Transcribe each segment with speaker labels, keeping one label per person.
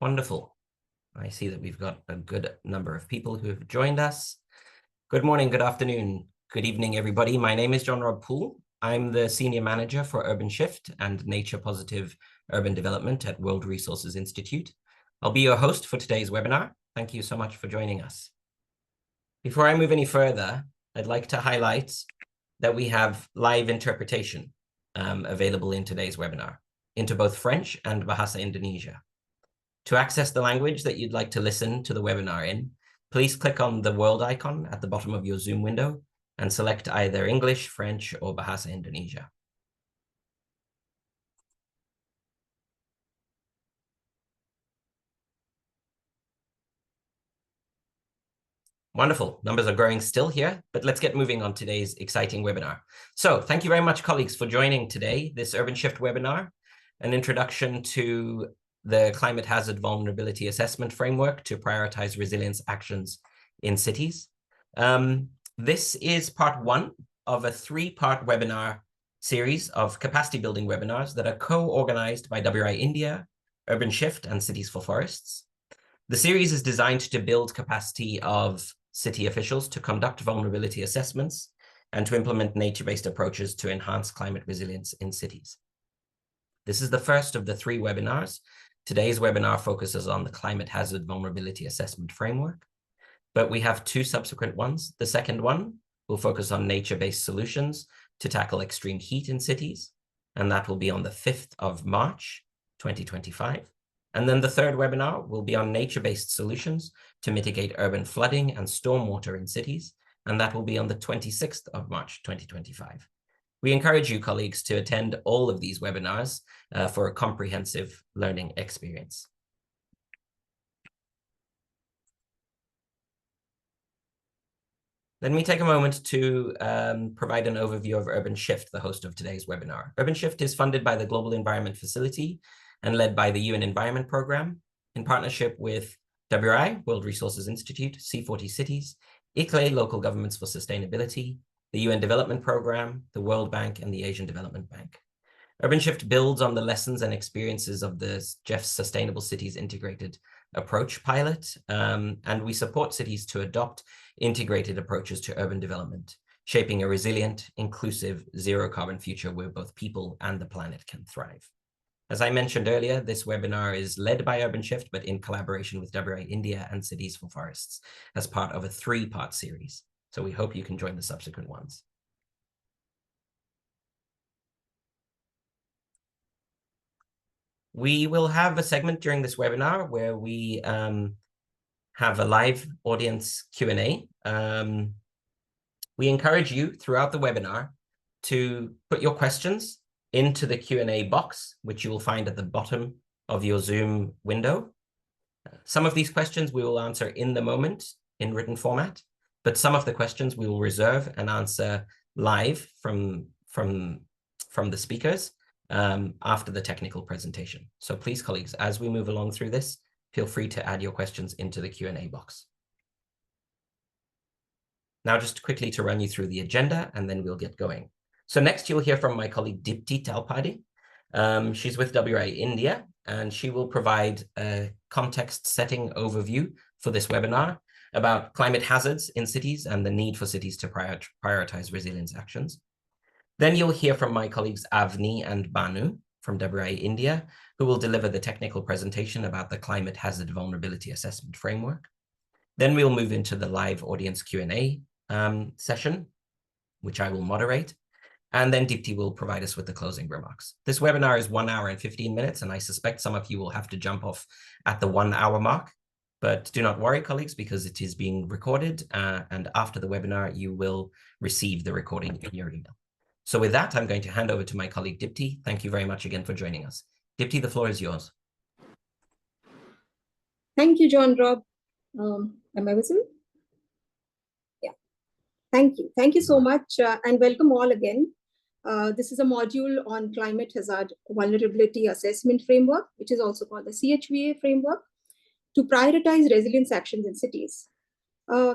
Speaker 1: Wonderful. I see that we've got a good number of people who have joined us. Good morning, good afternoon, good evening, everybody. My name is John Rob Poole. I'm the Senior Manager for Urban Shift and Nature Positive Urban Development at World Resources Institute. I'll be your host for today's webinar. Thank you so much for joining us. Before I move any further, I'd like to highlight that we have live interpretation available in today's webinar into both French and Bahasa Indonesia. To access the language that you'd like to listen to the webinar in, please click on the world icon at the bottom of your Zoom window and select either English, French, or Bahasa Indonesia. Wonderful. Numbers are growing still here, but let's get moving on today's exciting webinar. So thank you very much, colleagues, for joining today, this Urban Shift webinar, an introduction to the Climate Hazard Vulnerability Assessment Framework to prioritize resilience actions in cities. This is part one of a three-part webinar series of capacity building webinars that are co-organized by WRI India, Urban Shift, and Cities for Forests. The series is designed to build capacity of city officials to conduct vulnerability assessments and to implement nature-based approaches to enhance climate resilience in cities. This is the first of the three webinars. Today's webinar focuses on the Climate Hazard Vulnerability Assessment Framework, but we have two subsequent ones. The second one will focus on nature-based solutions to tackle extreme heat in cities, and that will be on the 5th of March, 2025. And then the third webinar will be on nature-based solutions to mitigate urban flooding and stormwater in cities, and that will be on the 26th of March, 2025. We encourage you, colleagues, to attend all of these webinars for a comprehensive learning experience. Let me take a moment to provide an overview of Urban Shift, the host of today's webinar. Urban Shift is funded by the Global Environment Facility and led by the UN Environment Programme in partnership with WRI, World Resources Institute, C40 Cities, ICLE, Local Governments for Sustainability, the UN Development Programme, the World Bank, and the Asian Development Bank. Urban Shift builds on the lessons and experiences of the GEF's Sustainable Cities Integrated Approach pilot, and we support cities to adopt integrated approaches to urban development, shaping a resilient, inclusive, zero-carbon future where both people and the planet can thrive. As I mentioned earlier, this webinar is led by Urban Shift, but in collaboration with WRI India and Cities for Forests as part of a three-part series. So we hope you can join the subsequent ones. We will have a segment during this webinar where we have a live audience Q&A. We encourage you throughout the webinar to put your questions into the Q&A box, which you will find at the bottom of your Zoom window. Some of these questions we will answer in the moment in written format, but some of the questions we will reserve and answer live from the speakers after the technical presentation. So please, colleagues, as we move along through this, feel free to add your questions into the Q&A box. Now, just quickly to run you through the agenda, and then we'll get going. So next, you'll hear from my colleague, Dipti Talpadi. She's with WRI India, and she will provide a context-setting overview for this webinar about climate hazards in cities and the need for cities to prioritize resilience actions. Then you'll hear from my colleagues Avni and Banu from WRI India, who will deliver the technical presentation about the Climate Hazard Vulnerability Assessment Framework. Then we'll move into the live audience Q&A session, which I will moderate. And then Dipti will provide us with the closing remarks. This webinar is 1 hour and 15 minutes, and I suspect some of you will have to jump off at the 1 hour mark. But do not worry, colleagues, because it is being recorded, and after the webinar, you will receive the recording in your email. So with that, I'm going to hand over to my colleague, Dipti. Thank you very much again for joining us. Dipti, the floor is yours.
Speaker 2: Thank you, John Rob. Am I visible? Yeah. Thank you. Thank you so much, and welcome all again. This is a module on Climate Hazard Vulnerability Assessment Framework, which is also called the CHVA framework, to prioritize resilience actions in cities.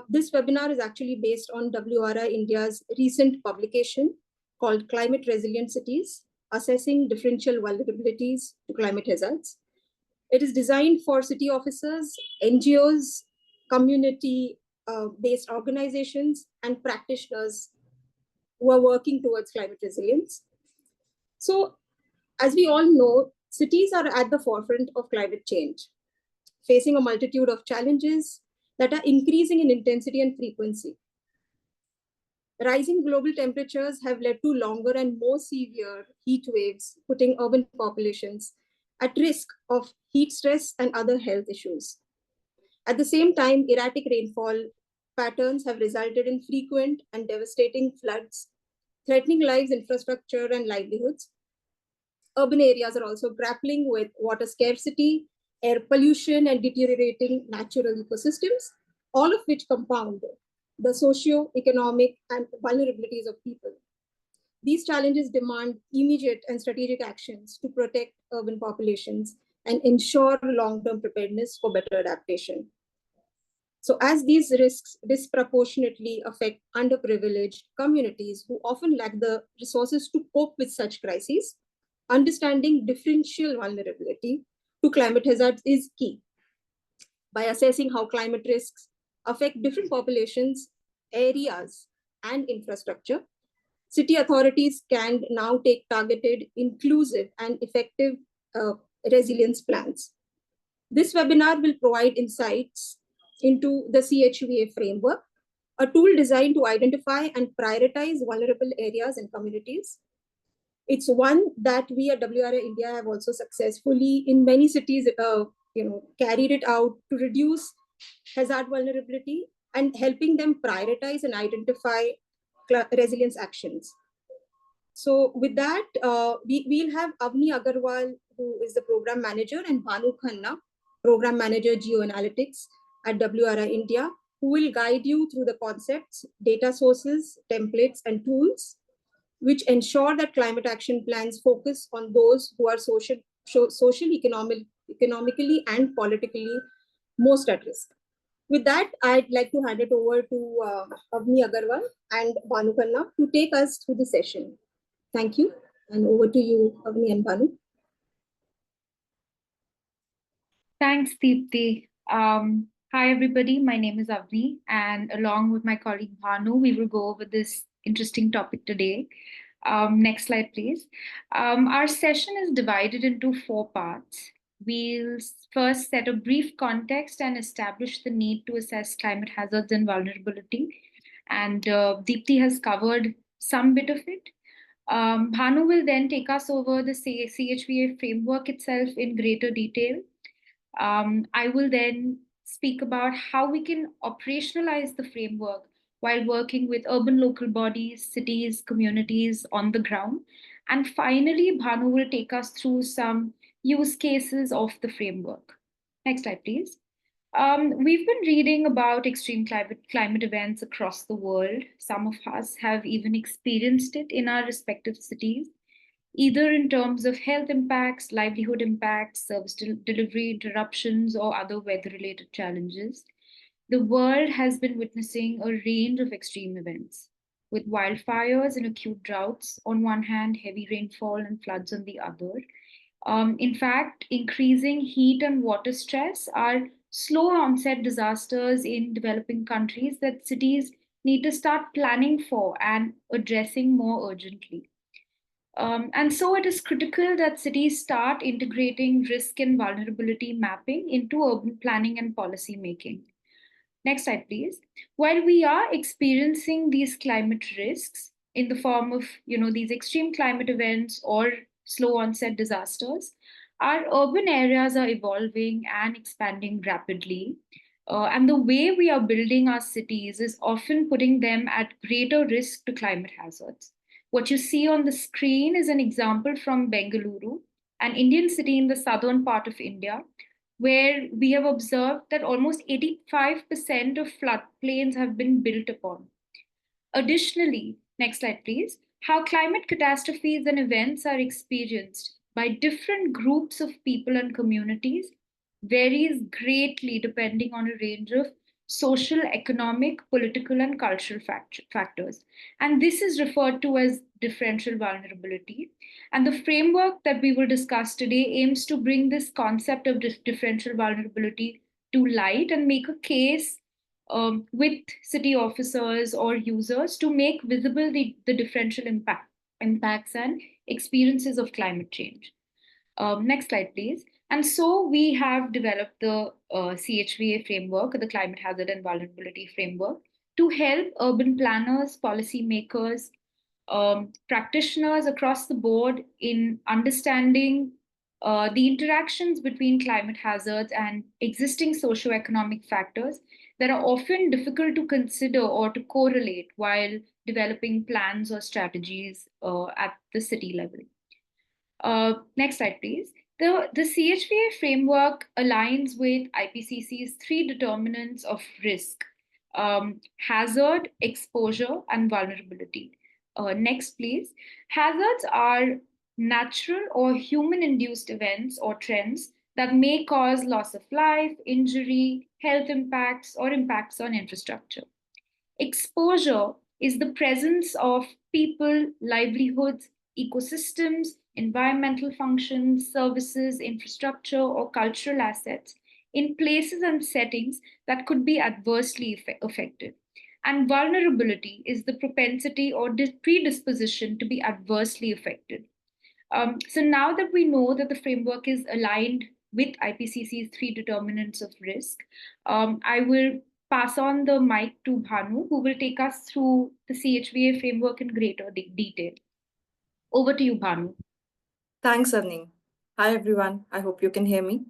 Speaker 2: This webinar is actually based on WRI India's recent publication called Climate Resilient Cities, Assessing Differential Vulnerabilities to Climate Hazards. It is designed for city officers, NGOs, community-based organizations, and practitioners who are working towards climate resilience. So, as we all know, cities are at the forefront of climate change, facing a multitude of challenges that are increasing in intensity and frequency. Rising global temperatures have led to longer and more severe heat waves, putting urban populations at risk of heat stress and other health issues. At the same time, erratic rainfall patterns have resulted in frequent and devastating floods, threatening lives, infrastructure, and livelihoods. Urban areas are also grappling with water scarcity, air pollution, and deteriorating natural ecosystems, all of which compound the socio-economic and vulnerabilities of people. These challenges demand immediate and strategic actions to protect urban populations and ensure long-term preparedness for better adaptation. So as these risks disproportionately affect underprivileged communities who often lack the resources to cope with such crises, understanding differential vulnerability to climate hazards is key. By assessing how climate risks affect different populations, areas, and infrastructure, city authorities can now take targeted, inclusive, and effective resilience plans. This webinar will provide insights into the CHVA framework, a tool designed to identify and prioritize vulnerable areas and communities. It's one that we at WRA India have also successfully in many cities carried it out to reduce hazard vulnerability and helping them prioritize and identify resilience actions. So with that, we'll have Avni Agarwal, who is the program manager, and Bhanu Khanna, program manager geoanalytics at WRA India, who will guide you through the concepts, data sources, templates, and tools, which ensure that climate action plans focus on those who are economically, and politically most at risk. With that, I'd like to hand it over to Avni Agarwal and Bhanu Khanna to take us through the session. Thank you, and over to you, Avni and Bhanu.
Speaker 3: Thanks, Deepti. Hi, everybody. My name is Avni, and along with my colleague Bhanu, we will go over this interesting topic today. Next slide, please. Our session is divided into 4 parts. We'll first set a brief context and establish the need to assess climate hazards and vulnerability. And Deepti has covered some bit of it. Bhanu will then take us over the CHVA framework itself in greater detail. I will then speak about how we can operationalize the framework while working with urban local bodies, cities, communities on the ground. And finally, Bhanu will take us through some use cases of the framework. Next slide, please. We've been reading about extreme climate events across the world. Some of us have even experienced it in our respective cities, either in terms of health impacts, livelihood impacts, service delivery interruptions, or other weather-related challenges. The world has been witnessing a range of extreme events, with wildfires and acute droughts on one hand, heavy rainfall and floods on the other. In fact, increasing heat and water stress are slow onset disasters in developing countries that cities need to start planning for and addressing more urgently. And so it is critical that cities start integrating risk and vulnerability mapping into urban planning and policy making. Next slide, please. While we are experiencing these climate risks in the form of, these extreme climate events or slow onset disasters, our urban areas are evolving and expanding rapidly. And the way we are building our cities is often putting them at greater risk to climate hazards. What you see on the screen is an example from Bengaluru, an Indian city in the southern part of India, where we have observed that almost 85% of floodplains have been built upon. Additionally, next slide, please, how climate catastrophes and events are experienced by different groups of people and communities varies greatly depending on a range of social, economic, political, and cultural factors. And this is referred to as differential vulnerability. And the framework that we will discuss today aims to bring this concept of differential vulnerability to light and make a case with city officers or users to make visible the differential impacts and experiences of climate change. Next slide, please. And so we have developed the CHVA framework, the Climate Hazard and Vulnerability Framework, to help urban planners, policymakers, practitioners across the board in understanding the interactions between climate hazards and existing socioeconomic factors that are often difficult to consider or to correlate while developing plans or strategies at the city level. Next slide, please. The CHVA framework aligns with IPCC's three determinants of risk: hazard, exposure, and vulnerability. Next, please. Hazards are natural or human-induced events or trends that may cause loss of life, injury, health impacts, or impacts on infrastructure. Exposure is the presence of people, livelihoods, ecosystems, environmental functions, services, infrastructure, or cultural assets in places and settings that could be adversely affected. And vulnerability is the propensity or predisposition to be adversely affected. So now that we know that the framework is aligned with IPCC's three determinants of risk, I will pass on the mic to Bhanu, who will take us through the CHVA framework in greater detail. Over to you, Bhanu.
Speaker 4: Thanks, Avni. Hi, everyone. I hope you can hear me.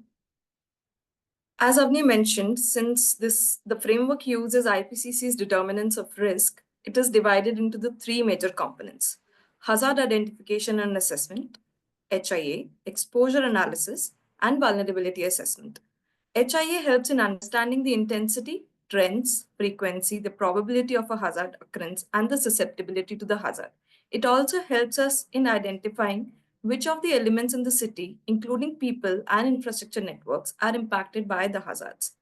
Speaker 4: As Avni mentioned, since the framework uses IPCC's determinants of risk, it is divided into the three major components: hazard identification and assessment, HIA, exposure analysis, and vulnerability assessment. HIA helps in understanding the intensity, trends, frequency, the probability of a hazard occurrence, and the susceptibility to the hazard. It also helps us in identifying which of the elements in the city, including people and infrastructure networks, are impacted by the hazards.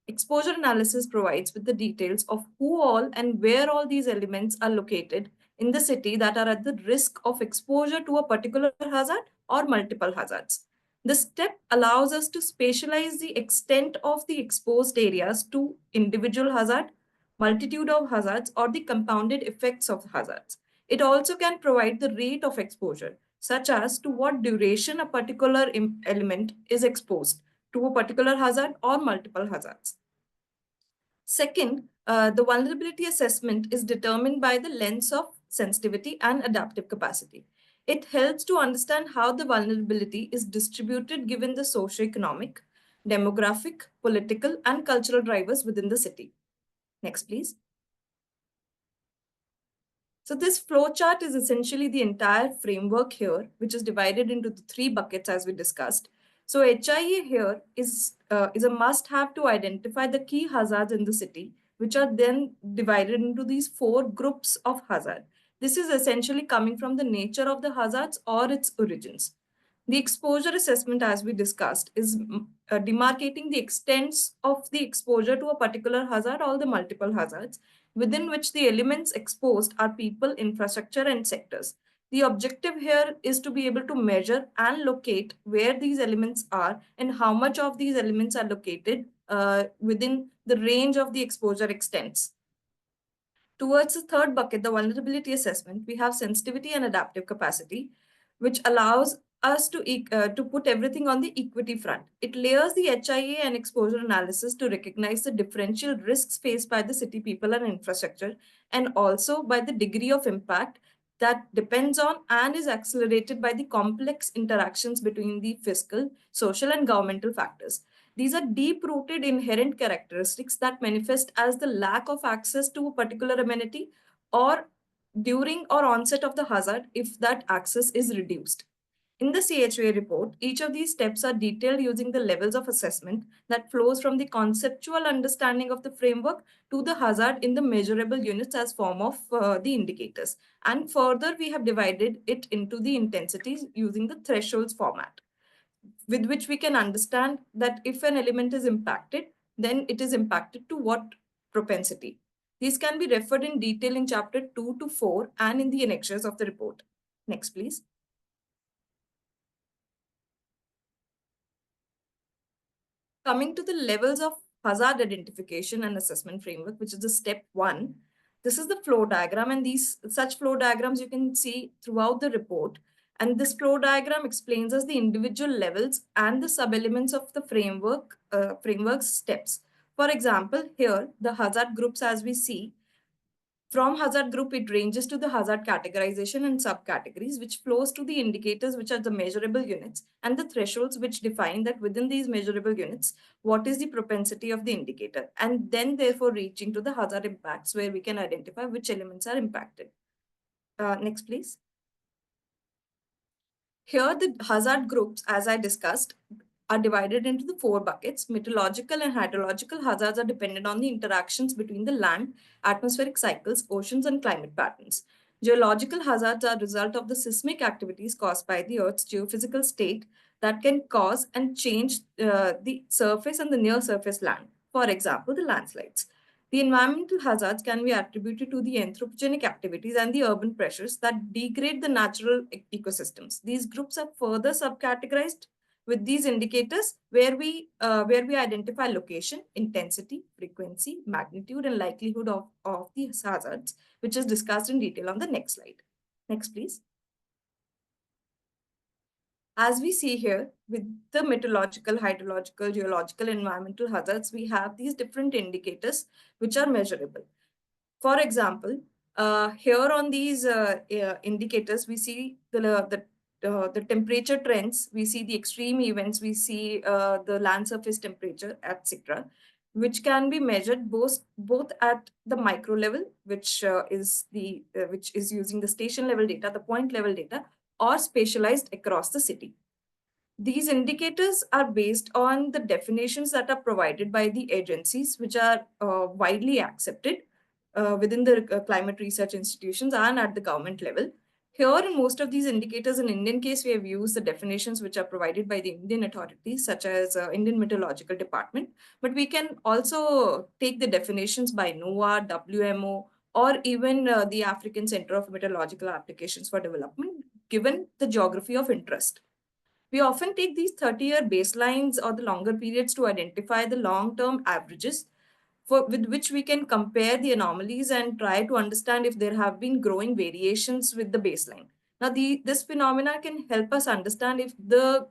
Speaker 4: Exposure analysis provides with the details of who all and where all these elements are located in the city that are at the risk of exposure to a particular hazard or multiple hazards. This step allows us to spatialize the extent of the exposed areas to individual hazard, multitude of hazards, or the compounded effects of hazards. It also can provide the rate of exposure, such as to what duration a particular element is exposed to a particular hazard or multiple hazards. Second, the vulnerability assessment is determined by the lens of sensitivity and adaptive capacity. It helps to understand how the vulnerability is distributed given the socioeconomic, demographic, political, and cultural drivers within the city. Next, please. So this flowchart is essentially the entire framework here, which is divided into the three buckets as we discussed. So HIA here is a must-have to identify the key hazards in the city, which are then divided into these four groups of hazard. This is essentially coming from the nature of the hazards or its origins. The exposure assessment, as we discussed, is demarcating the extents of the exposure to a particular hazard or the multiple hazards, within which the elements exposed are people, infrastructure, and sectors. The objective here is to be able to measure and locate where these elements are and how much of these elements are located within the range of the exposure extents. Towards the third bucket, the vulnerability assessment, we have sensitivity and adaptive capacity, which allows us to put everything on the equity front. It layers the HIA and exposure analysis to recognize the differential risks faced by the city people and infrastructure, and also by the degree of impact that depends on and is accelerated by the complex interactions between the fiscal, social, and governmental factors. These are deep-rooted inherent characteristics that manifest as the lack of access to a particular amenity or during or onset of the hazard if that access is reduced. In the CHVA report, each of these steps are detailed using the levels of assessment that flows from the conceptual understanding of the framework to the hazard in the measurable units as form of the indicators. And further, we have divided it into the intensities using the thresholds format, with which we can understand that if an element is impacted, then it is impacted to what propensity. These can be referred in detail in chapter 2 to 4 and in the annexures of the report. Next, please. Coming to the levels of hazard identification and assessment framework, which is the step 1. This is the flow diagram, and such flow diagrams you can see throughout the report. And this flow diagram explains us the individual levels and the sub-elements of the framework steps. For example, here, the hazard groups as we see, from hazard group, it ranges to the hazard categorization and subcategories, which flows to the indicators, which are the measurable units, and the thresholds, which define that within these measurable units, what is the propensity of the indicator, and then therefore reaching to the hazard impacts, where we can identify which elements are impacted. Next, please. Here, the hazard groups, as I discussed, are divided into the 4 buckets. Meteorological and hydrological hazards are dependent on the interactions between the land, atmospheric cycles, oceans, and climate patterns. Geological hazards are a result of the seismic activities caused by the Earth's geophysical state that can cause and change the surface and the near surface land. For example, the landslides. The environmental hazards can be attributed to the anthropogenic activities and the urban pressures that degrade the natural ecosystems. These groups are further subcategorized with these indicators where we identify location, intensity, frequency, magnitude, and likelihood of these hazards, which is discussed in detail on the next slide. Next, please. As we see here, with the meteorological, hydrological, geological, environmental hazards, we have these different indicators which are measurable. For example, here on these indicators, we see the temperature trends, we see the extreme events, we see the land surface temperature, etc., which can be measured both at the micro level, which is using the station level data, the point level data, or spatialized across the city. These indicators are based on the definitions that are provided by the agencies, which are widely accepted within the climate research institutions and at the government level. Here, in most of these indicators, in Indian case, we have used the definitions which are provided by the Indian authorities, such as Indian Meteorological Department. But we can also take the definitions by NOAA, WMO, or even the African Center of Meteorological Applications for Development, given the geography of interest. We often take these 30-year baselines or the longer periods to identify the long-term averages with which we can compare the anomalies and try to understand if there have been growing variations with the baseline. Now, this phenomena can help us understand if the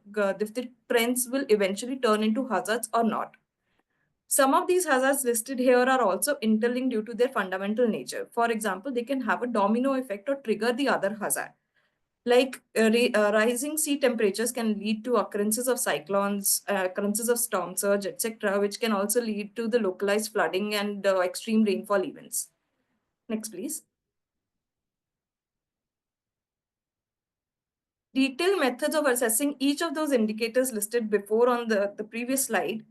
Speaker 4: trends will eventually turn into hazards or not. Some of these hazards listed here are also interlinked due to their fundamental nature. For example, they can have a domino effect or trigger the other hazard. Like rising sea temperatures can lead to occurrences of cyclones, occurrences of storm surge, etc., which can also lead to the localized flooding and extreme rainfall events. Next, please. Detailed methods of assessing each of those indicators listed before on the previous slide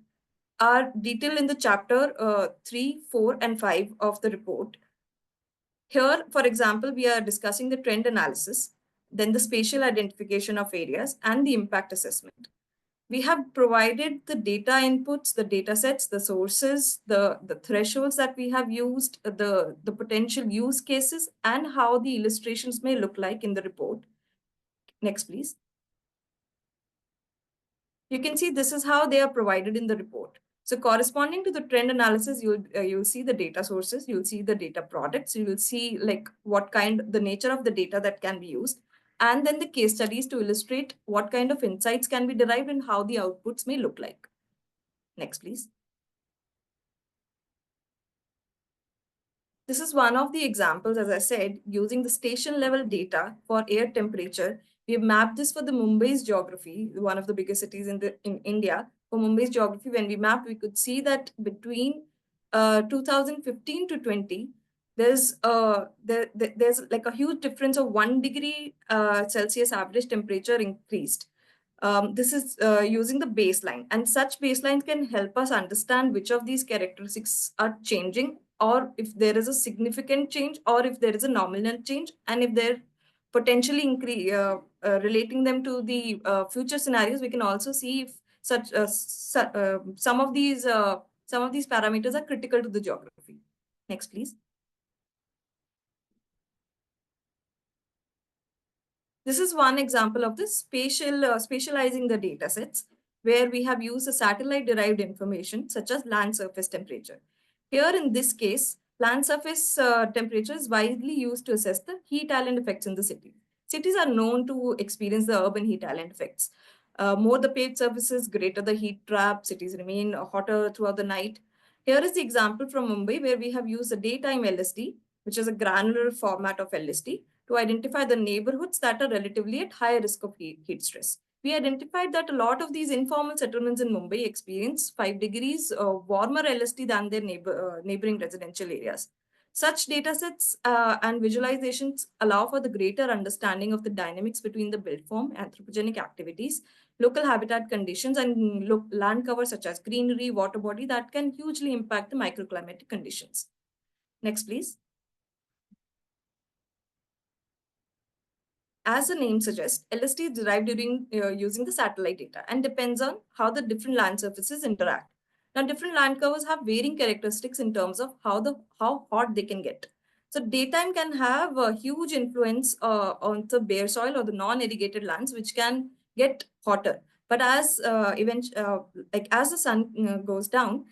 Speaker 4: are detailed in the chapter 3, 4, and 5 of the report. Here, for example, we are discussing the trend analysis, then the spatial identification of areas, and the impact assessment. We have provided the data inputs, the data sets, the sources, the thresholds that we have used, the potential use cases, and how the illustrations may look like in the report. Next, please. You can see this is how they are provided in the report. So corresponding to the trend analysis, you'll see the data sources, you'll see the data products, you will see like the nature of the data that can be used, and then the case studies to illustrate what kind of insights can be derived and how the outputs may look like. Next, please. This is one of the examples, as I said, using the station level data for air temperature. We have mapped this for the Mumbai's geography, one of the biggest cities in India. For Mumbai's geography, when we mapped, we could see that between 2015 to 20, there's like a huge difference of 1 degree Celsius average temperature increased. This is using the baseline, and such baselines can help us understand which of these characteristics are changing, or if there is a significant change, or if there is a nominal change, and if they're potentially relating them to the future scenarios. We can also see if some of these Some of these parameters are critical to the geography. Next, please. This is one example of the spatializing the data sets, where we have used a satellite-derived information such as land surface temperature. Here in this case, land surface temperature is widely used to assess the heat island effects in the city. Cities are known to experience the urban heat island effects. More the paved surfaces, greater the heat trap, cities remain hotter throughout the night. Here is the example from Mumbai, where we have used a daytime LSD, which is a granular format of LSD, to identify the neighborhoods that are relatively at higher risk of heat stress. We identified that a lot of these informal settlements in Mumbai experience 5 degrees warmer LSD than their neighboring residential areas. Such datasets and visualizations allow for the greater understanding of the dynamics between the built form, anthropogenic activities, local habitat conditions, and land cover such as greenery, water body that can hugely impact the microclimatic conditions. Next, please. As the name suggests, LSD is derived using the satellite data and depends on how the different land surfaces interact. Now, different land covers have varying characteristics in terms of how hot they can get. So, daytime can have a huge influence on the bare soil or the non-irrigated lands, which can get hotter. But as as the sun goes down,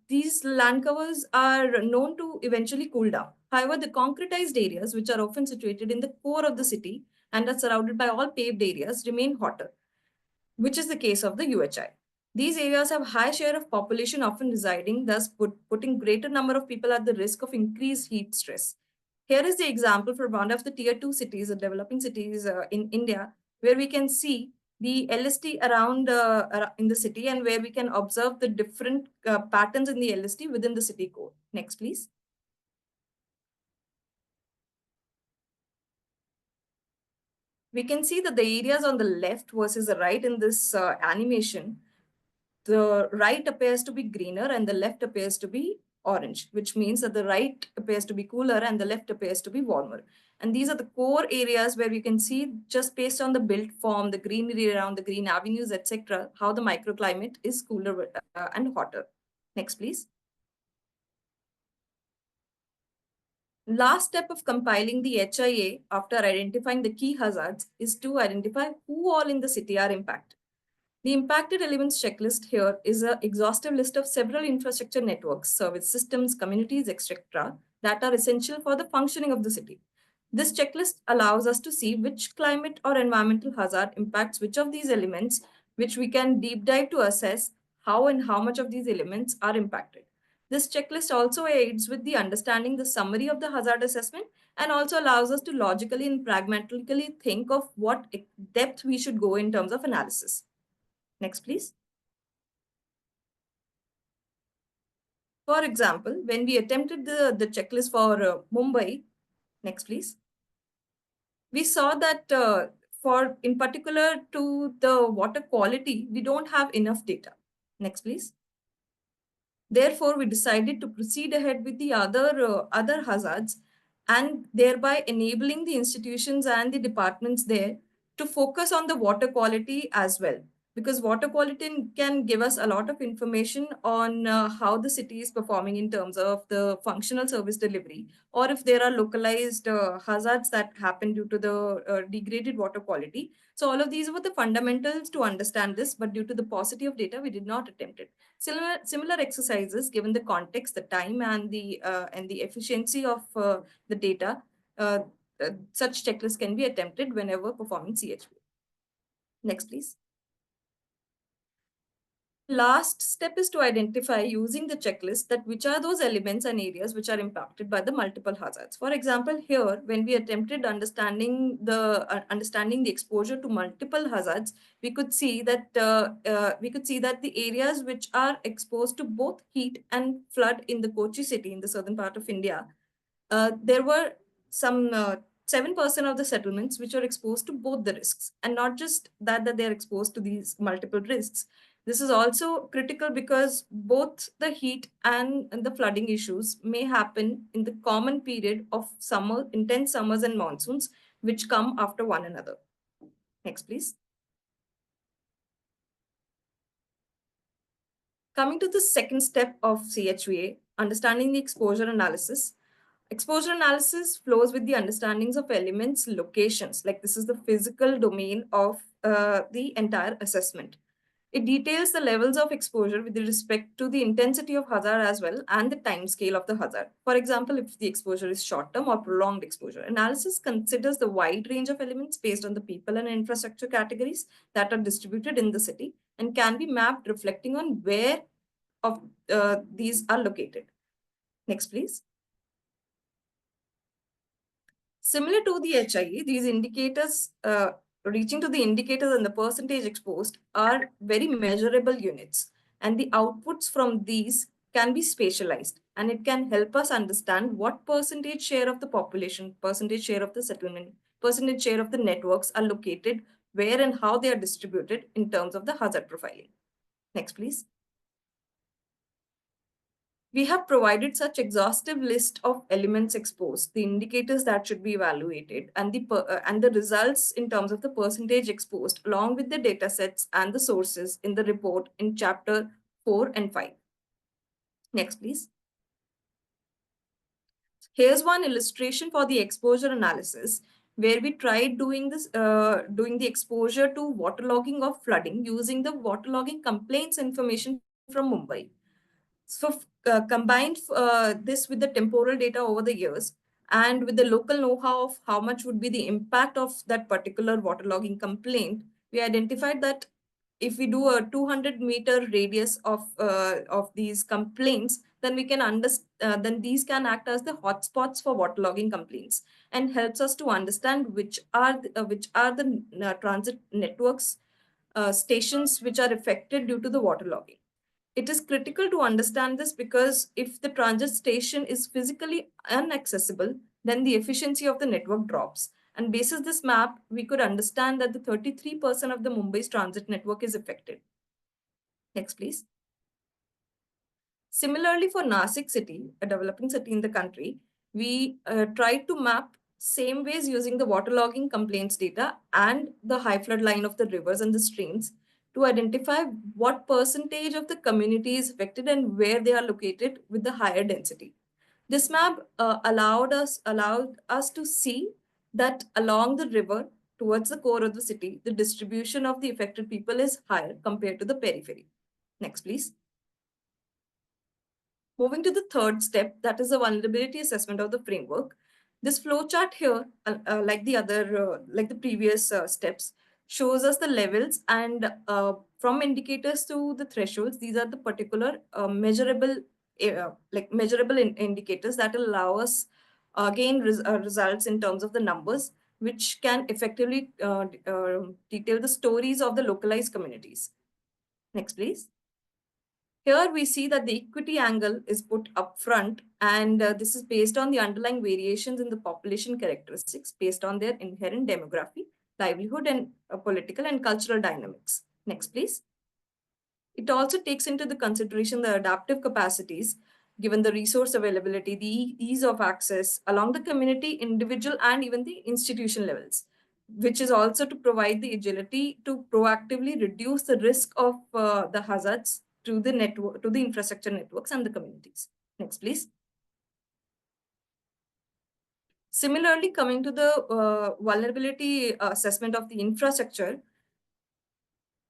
Speaker 4: these land covers are known to eventually cool down. However, the concretized areas, which are often situated in the core of the city and are surrounded by all paved areas, remain hotter, which is the case of the UHI. These areas have high share of population often residing, thus putting greater number of people at the risk of increased heat stress. Here is the example for one of the tier 2 cities, or developing cities in India, where we can see the LST around in the city, and where we can observe the different patterns in the LST within the city core. Next, please. We can see that the areas on the left versus the right in this animation, the right appears to be greener and the left appears to be orange, which means that the right appears to be cooler and the left appears to be warmer. And these are the core areas where we can see, just based on the built form, the greenery around the green avenues, etc., how the microclimate is cooler and hotter. Next, please. Last step of compiling the HIA after identifying the key hazards is to identify who all in the city are impacted. The impacted elements checklist here is an exhaustive list of several infrastructure networks, service systems, communities, etc., that are essential for the functioning of the city. This checklist allows us to see which climate or environmental hazard impacts which of these elements, which we can deep dive to assess how and how much of these elements are impacted. This checklist also aids with the understanding the summary of the hazard assessment, and also allows us to logically and pragmatically think of what depth we should go in terms of analysis. Next, please. For example, when we attempted the checklist for Mumbai, next, please, we saw that for, in particular, to the water quality, we don't have enough data. Next, please. Therefore, we decided to proceed ahead with the other hazards, and thereby enabling the institutions and the departments there to focus on the water quality as well. Because water quality can give us a lot of information on how the city is performing in terms of the functional service delivery, or if there are localized hazards that happen due to the degraded water quality. So all of these were the fundamentals to understand this, but due to the paucity of data, we did not attempt it. Similar exercises, given the context, the time, and the efficiency of the data, such checklists can be attempted whenever performing CHVA. Next, please. Last step is to identify, using the checklist, that which are those elements and areas which are impacted by the multiple hazards. For example, here, when we attempted understanding the exposure to multiple hazards, we could see that the areas which are exposed to both heat and flood in the Kochi city in the southern part of India, there were some 7% of the settlements which are exposed to both the risks, and not just that they are exposed to these multiple risks. This is also critical because both the heat and the flooding issues may happen in the common period of summer, intense summers and monsoons, which come after one another. Next, please. Coming to the second step of CHVA, understanding the exposure analysis. Exposure analysis flows with the understandings of elements, locations, like this is the physical domain of the entire assessment. It details the levels of exposure with respect to the intensity of hazard as well and the time scale of the hazard. For example, if the exposure is short-term or prolonged exposure, analysis considers the wide range of elements based on the people and infrastructure categories that are distributed in the city and can be mapped reflecting on where of these are located. Next, please. Similar to the HIE, these indicators, reaching to the indicators and the percentage exposed are very measurable units. And the outputs from these can be spatialized. And it can help us understand what percentage share of the population, percentage share of the settlement, percentage share of the networks are located, where and how they are distributed in terms of the hazard profiling. Next, please. We have provided such exhaustive list of elements exposed, the indicators that should be evaluated, and the results in terms of the percentage exposed, along with the data sets and the sources in the report in chapter 4 and 5. Next, please. Here's one illustration for the exposure analysis, where we tried doing this, doing the exposure to waterlogging or flooding using the waterlogging complaints information from Mumbai. So combined this with the temporal data over the years and with the local know-how of how much would be the impact of that particular waterlogging complaint, we identified that if we do a 200-meter radius of these complaints, then we can understand, then these can act as the hotspots for waterlogging complaints and helps us to understand which are the transit networks stations which are affected due to the waterlogging. It is critical to understand this because if the transit station is physically inaccessible, then the efficiency of the network drops. And basis this map, we could understand that the 33% of the Mumbai's transit network is affected. Next, please. Similarly, for Nasik city, a developing city in the country, we tried to map same ways using the waterlogging complaints data and the high flood line of the rivers and the streams to identify what percentage of the community is affected and where they are located with the higher density. This map allowed us to see that along the river towards the core of the city, the distribution of the affected people is higher compared to the periphery. Next, please. Moving to the third step, that is the vulnerability assessment of the framework. This flowchart here, like the previous steps, shows us the levels and from indicators to the thresholds. These are the particular measurable indicators that allow us gain results in terms of the numbers, which can effectively detail the stories of the localized communities. Next, please. Here we see that the equity angle is put up front, and this is based on the underlying variations in the population characteristics based on their inherent demography, livelihood, and political and cultural dynamics. Next, please. It also takes into the consideration the adaptive capacities, given the resource availability, the ease of access along the community, individual, and even the institution levels, which is also to provide the agility to proactively reduce the risk of the hazards to the network, to the infrastructure networks and the communities. Next, please. Similarly, coming to the vulnerability assessment of the infrastructure,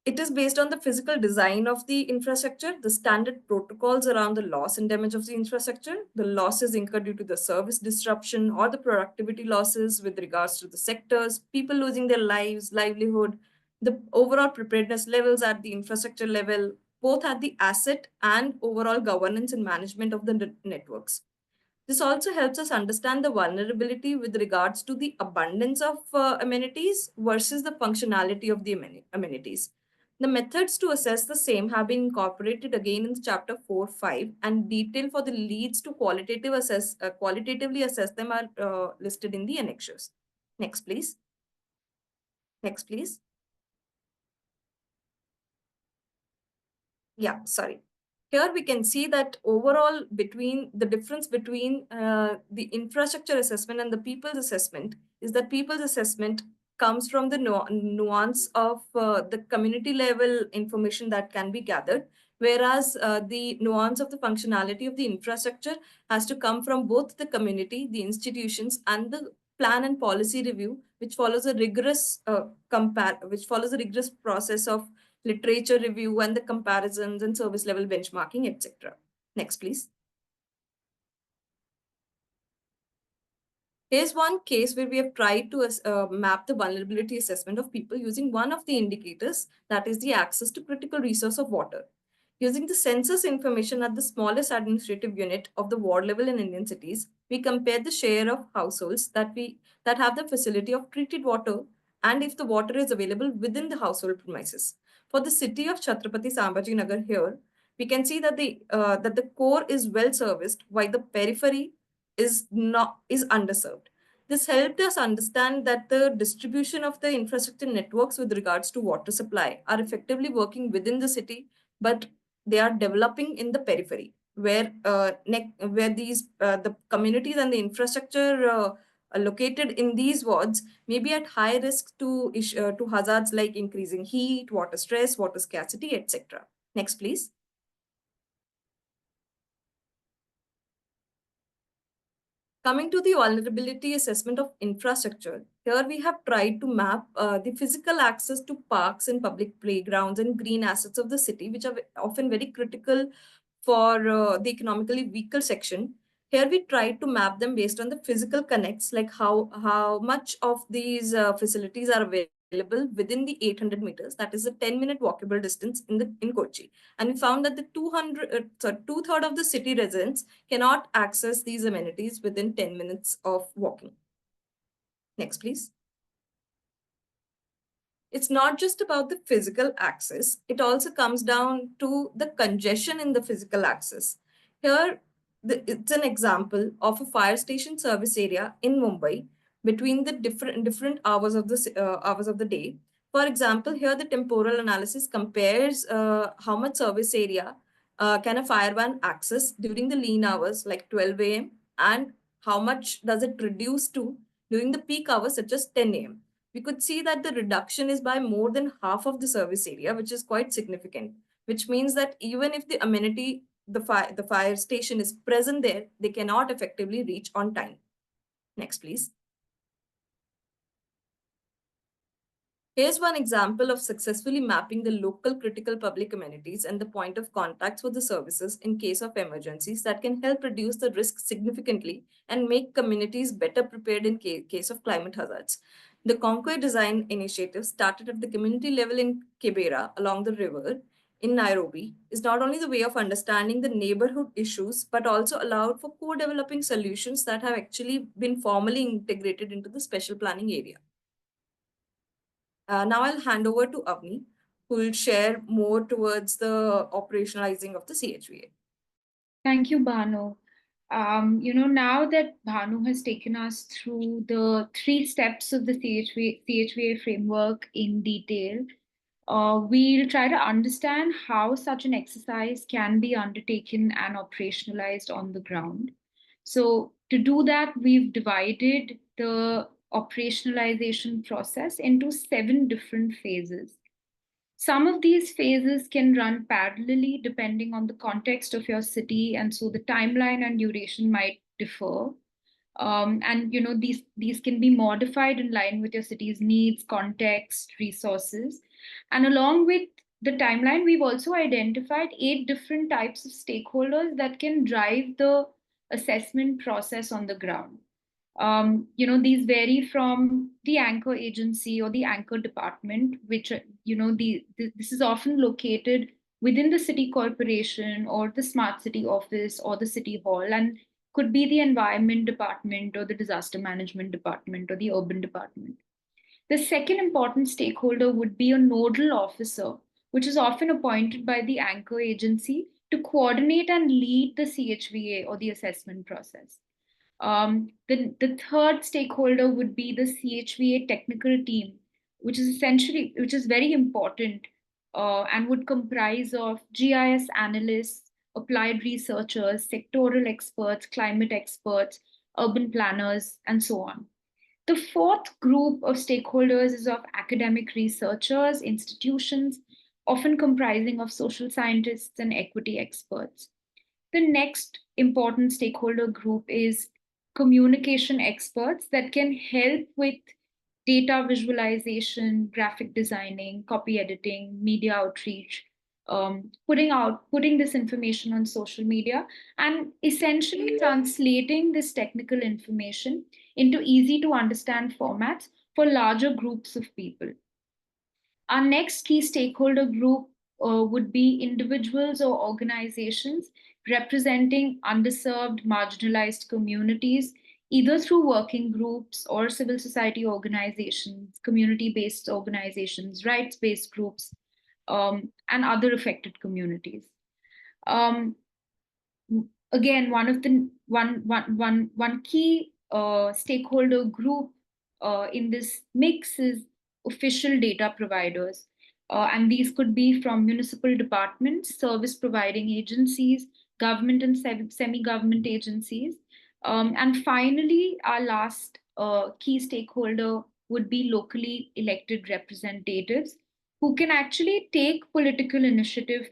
Speaker 4: it is based on the physical design of the infrastructure, the standard protocols around the loss and damage of the infrastructure, the losses incurred due to the service disruption or the productivity losses with regards to the sectors, people losing their lives, livelihood, the overall preparedness levels at the infrastructure level, both at the asset and overall governance and management of the networks. This also helps us understand the vulnerability with regards to the abundance of amenities versus the functionality of the amenities. The methods to assess the same have been incorporated again in chapter 4-5, and detail for the leads to qualitatively assess them are listed in the annexures. Next, please. Next, please. Yeah, sorry. Here we can see that overall the difference between the infrastructure assessment and the people's assessment is that people's assessment comes from the nuance of the community level information that can be gathered, whereas the nuance of the functionality of the infrastructure has to come from both the community, the institutions, and the plan and policy review, which follows a rigorous process of literature review and the comparisons and service level benchmarking, etc. Next, please. Here's one case where we have tried to map the vulnerability assessment of people using one of the indicators, that is the access to critical resource of water. Using the census information at the smallest administrative unit of the ward level in Indian cities, we compared the share of households that have the facility of treated water and if the water is available within the household premises. For the city of Chhatrapati Sambhaji Nagar here, we can see that the core is well serviced while the periphery is underserved. This helped us understand that the distribution of the infrastructure networks with regards to water supply are effectively working within the city, but they are developing in the periphery, where the communities and the infrastructure are located in these wards may be at high risk to hazards like increasing heat, water stress, water scarcity, etc. Next, please. Coming to the vulnerability assessment of infrastructure, here we have tried to map the physical access to parks and public playgrounds and green assets of the city, which are often very critical for the economically weaker section. Here we tried to map them based on the physical connects, like how much of these facilities are available within the 800 meters, that is a 10-minute walkable distance in Kochi. And we found that the two-thirds of the city residents cannot access these amenities within 10 minutes of walking. Next, please. It's not just about the physical access. It also comes down to the congestion in the physical access. Here, it's an example of a fire station service area in Mumbai between the different hours of the day. For example, here the temporal analysis compares how much service area can a fire van access during the lean hours like 12 a.m. and how much does it reduce to during the peak hours such as 10 a.m. We could see that the reduction is by more than half of the service area, which is quite significant, which means that even if the amenity, the fire station is present there, they cannot effectively reach on time. Next, please. Here's one example of successfully mapping the local critical public amenities and the point of contacts for the services in case of emergencies that can help reduce the risk significantly and make communities better prepared in case of climate hazards. The Conquer Design Initiative, started at the community level in Kibera along the river in Nairobi, is not only the way of understanding the neighborhood issues, but also allowed for co-developing solutions that have actually been formally integrated into the special planning area. Now I'll hand over to Avni, who will share more towards the operationalizing of the CHVA.
Speaker 3: Thank you, Bhanu. Now that Bhanu has taken us through the 3 steps of the CHVA framework in detail, we'll try to understand how such an exercise can be undertaken and operationalized on the ground. So to do that, we've divided the operationalization process into 7 different phases. Some of these phases can run parallelly depending on the context of your city, and so the timeline and duration might differ. These can be modified in line with your city's needs, context, resources. And along with the timeline, we've also identified 8 different types of stakeholders that can drive the assessment process on the ground. These vary from the anchor agency or the anchor department, which, this is often located within the city corporation or the smart city office or the city hall, and could be the environment department or the disaster management department or the urban department. The second important stakeholder would be a nodal officer, which is often appointed by the anchor agency to coordinate and lead the CHVA or the assessment process. The third stakeholder would be the CHVA technical team, which is very important and would comprise of GIS analysts, applied researchers, sectoral experts, climate experts, urban planners, and so on. The fourth group of stakeholders is of academic researchers, institutions, often comprising of social scientists and equity experts. The next important stakeholder group is communication experts that can help with data visualization, graphic designing, copy editing, media outreach, putting this information on social media, and essentially translating this technical information into easy to understand formats for larger groups of people. Our next key stakeholder group would be individuals or organizations representing underserved, marginalized communities, either through working groups or civil society organizations, community-based organizations, rights-based groups, and other affected communities. Again, one key stakeholder group in this mix is official data providers. And these could be from municipal departments, service providing agencies, government and semi-government agencies. And finally, our last key stakeholder would be locally elected representatives who can actually take political initiative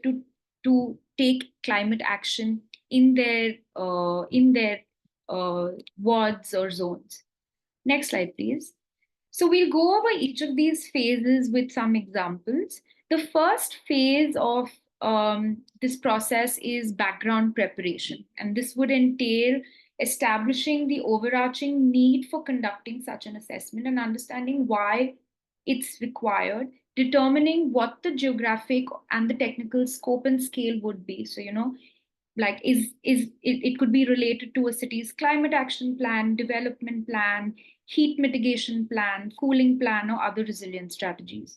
Speaker 3: to take climate action in their wards or zones. Next slide, please. So we'll go over each of these phases with some examples. The first phase of this process is background preparation, and this would entail establishing the overarching need for conducting such an assessment and understanding why it's required, determining what the geographic and the technical scope and scale would be. So, like it could be related to a city's climate action plan, development plan, heat mitigation plan, cooling plan, or other resilience strategies.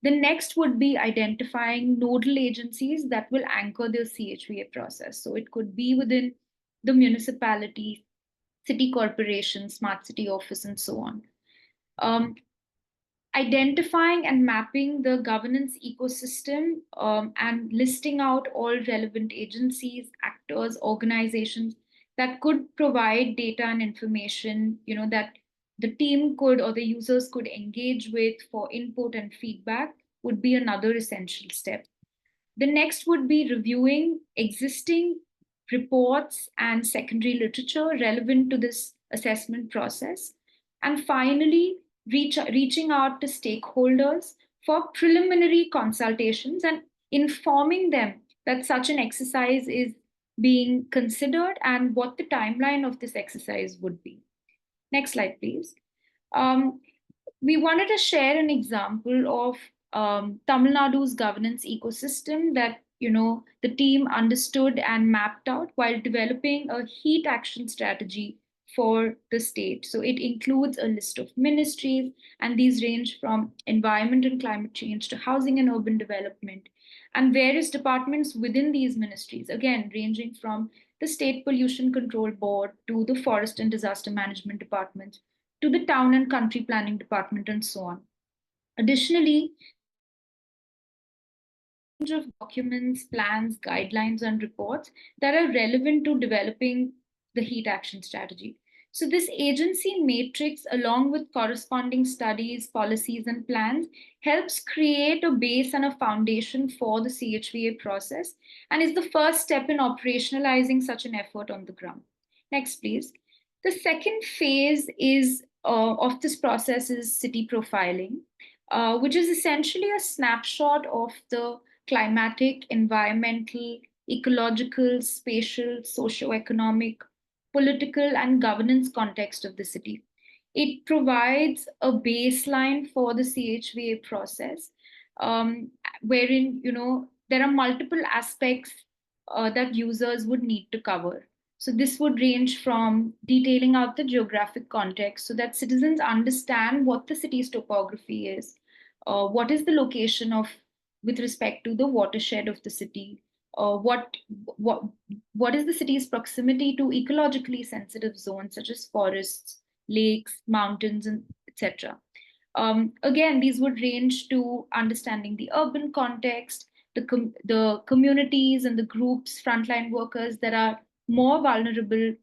Speaker 3: The next would be identifying nodal agencies that will anchor the CHVA process. So it could be within the municipality, city corporation, smart city office, and so on. Identifying and mapping the governance ecosystem and listing out all relevant agencies, actors, organizations that could provide data and information, that the team could or the users could engage with for input and feedback would be another essential step. The next would be reviewing existing reports and secondary literature relevant to this assessment process. And finally, reaching out to stakeholders for preliminary consultations and informing them that such an exercise is being considered and what the timeline of this exercise would be. Next slide, please. We wanted to share an example of Tamil Nadu's governance ecosystem that the team understood and mapped out while developing a heat action strategy for the state. So it includes a list of ministries, and these range from environment and climate change to housing and urban development, and various departments within these ministries, again, ranging from the State Pollution Control Board to the Forest and Disaster Management Department to the Town and Country Planning Department, and so on. Additionally, range of documents, plans, guidelines, and reports that are relevant to developing the heat action strategy. So this agency matrix, along with corresponding studies, policies, and plans, helps create a base and a foundation for the CHVA process and is the first step in operationalizing such an effort on the ground. Next, please. The second phase of this process is city profiling, which is essentially a snapshot of the climatic, environmental, ecological, spatial, socioeconomic, political, and governance context of the city. It provides a baseline for the CHVA process, wherein there are multiple aspects that users would need to cover. So this would range from detailing out the geographic context so that citizens understand what the city's topography is, what is the location of with respect to the watershed of the city, what is the city's proximity to ecologically sensitive zones such as forests, lakes, mountains, and etc. Again, these would range to understanding the urban context, the communities and the groups, frontline workers that are more vulnerable,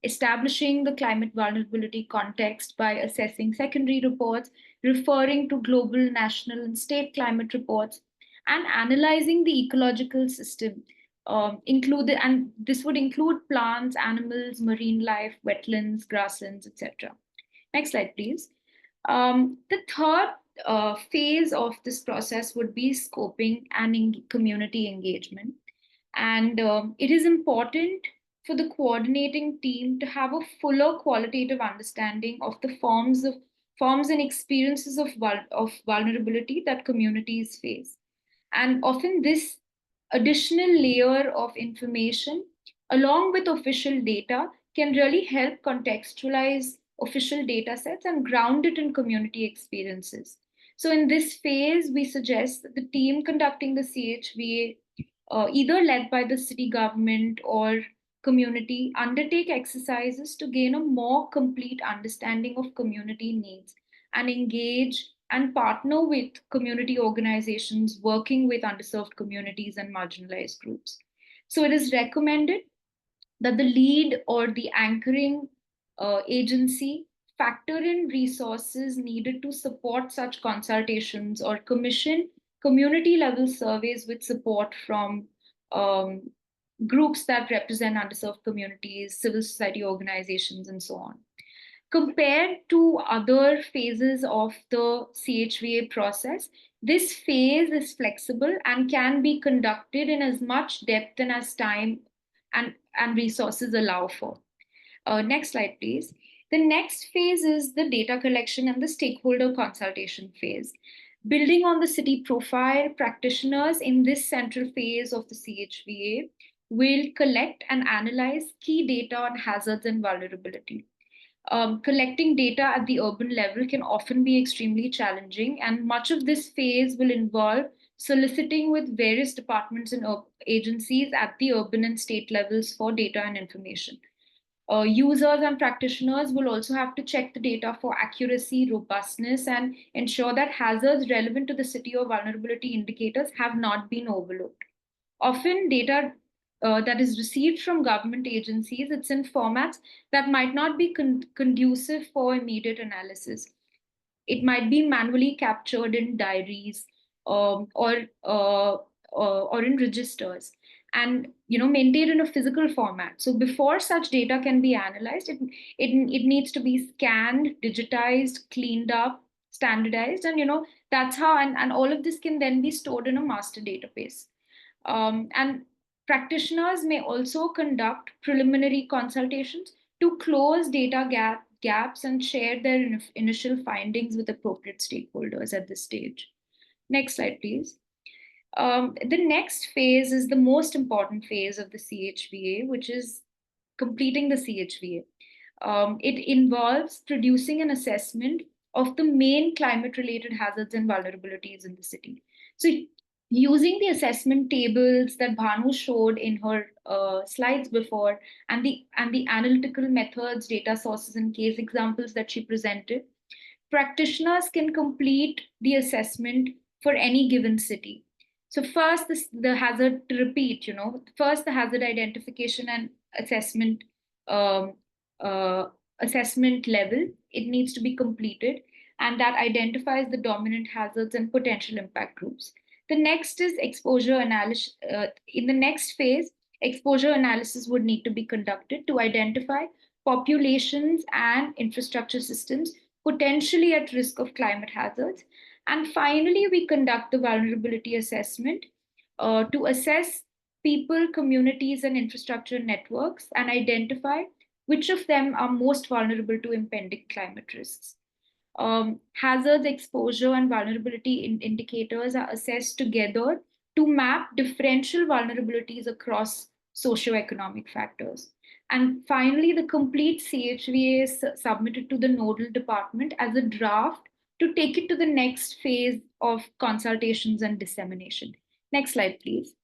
Speaker 3: establishing the climate vulnerability context by assessing secondary reports, referring to global, national, and state climate reports, and analyzing the ecological system, and this would include plants, animals, marine life, wetlands, grasslands, etc. Next slide, please. The third phase of this process would be scoping and community engagement. And it is important for the coordinating team to have a fuller qualitative understanding of the forms and experiences of vulnerability that communities face. And often this additional layer of information, along with official data, can really help contextualize official data sets and ground it in community experiences. So in this phase, we suggest that the team conducting the CHVA, either led by the city government or community, undertake exercises to gain a more complete understanding of community needs and engage and partner with community organizations working with underserved communities and marginalized groups. So it is recommended that the lead or the anchoring agency factor in resources needed to support such consultations or commission community level surveys with support from um, groups that represent underserved communities, civil society organizations, and so on. Compared to other phases of the CHVA process, this phase is flexible and can be conducted in as much depth and as time and resources allow for. Next slide, please. The next phase is the data collection and the stakeholder consultation phase. Building on the city profile, practitioners in this central phase of the CHVA will collect and analyze key data on hazards and vulnerability. Collecting data at the urban level can often be extremely challenging, and much of this phase will involve soliciting with various departments and agencies at the urban and state levels for data and information. Users and practitioners will also have to check the data for accuracy, robustness, and ensure that hazards relevant to the city or vulnerability indicators have not been overlooked. Often data that is received from government agencies, it's in formats that might not be conducive for immediate analysis. It might be manually captured in diaries or in registers, and maintained in a physical format. So before such data can be analyzed, it needs to be scanned, digitized, cleaned up, standardized, and that's how, and all of this can then be stored in a master database. And practitioners may also conduct preliminary consultations to close data gaps and share their initial findings with appropriate stakeholders at this stage. Next slide, please. The next phase is the most important phase of the CHVA, which is completing the CHVA. It involves producing an assessment of the main climate-related hazards and vulnerabilities in the city. So using the assessment tables that Bhanu showed in her slides before, and the analytical methods, data sources, and case examples that she presented, practitioners can complete the assessment for any given city. So first, the hazard, to repeat, first the hazard identification and assessment assessment level, it needs to be completed, and that identifies the dominant hazards and potential impact groups. The next is exposure analysis. In the next phase, exposure analysis would need to be conducted to identify populations and infrastructure systems potentially at risk of climate hazards. And finally, we conduct the vulnerability assessment to assess people, communities, and infrastructure networks and identify which of them are most vulnerable to impending climate risks. Hazards, exposure, and vulnerability indicators are assessed together to map differential vulnerabilities across socioeconomic factors. And finally, the complete CHVA is submitted to the nodal department as a draft to take it to the next phase of consultations and dissemination. Next slide, please.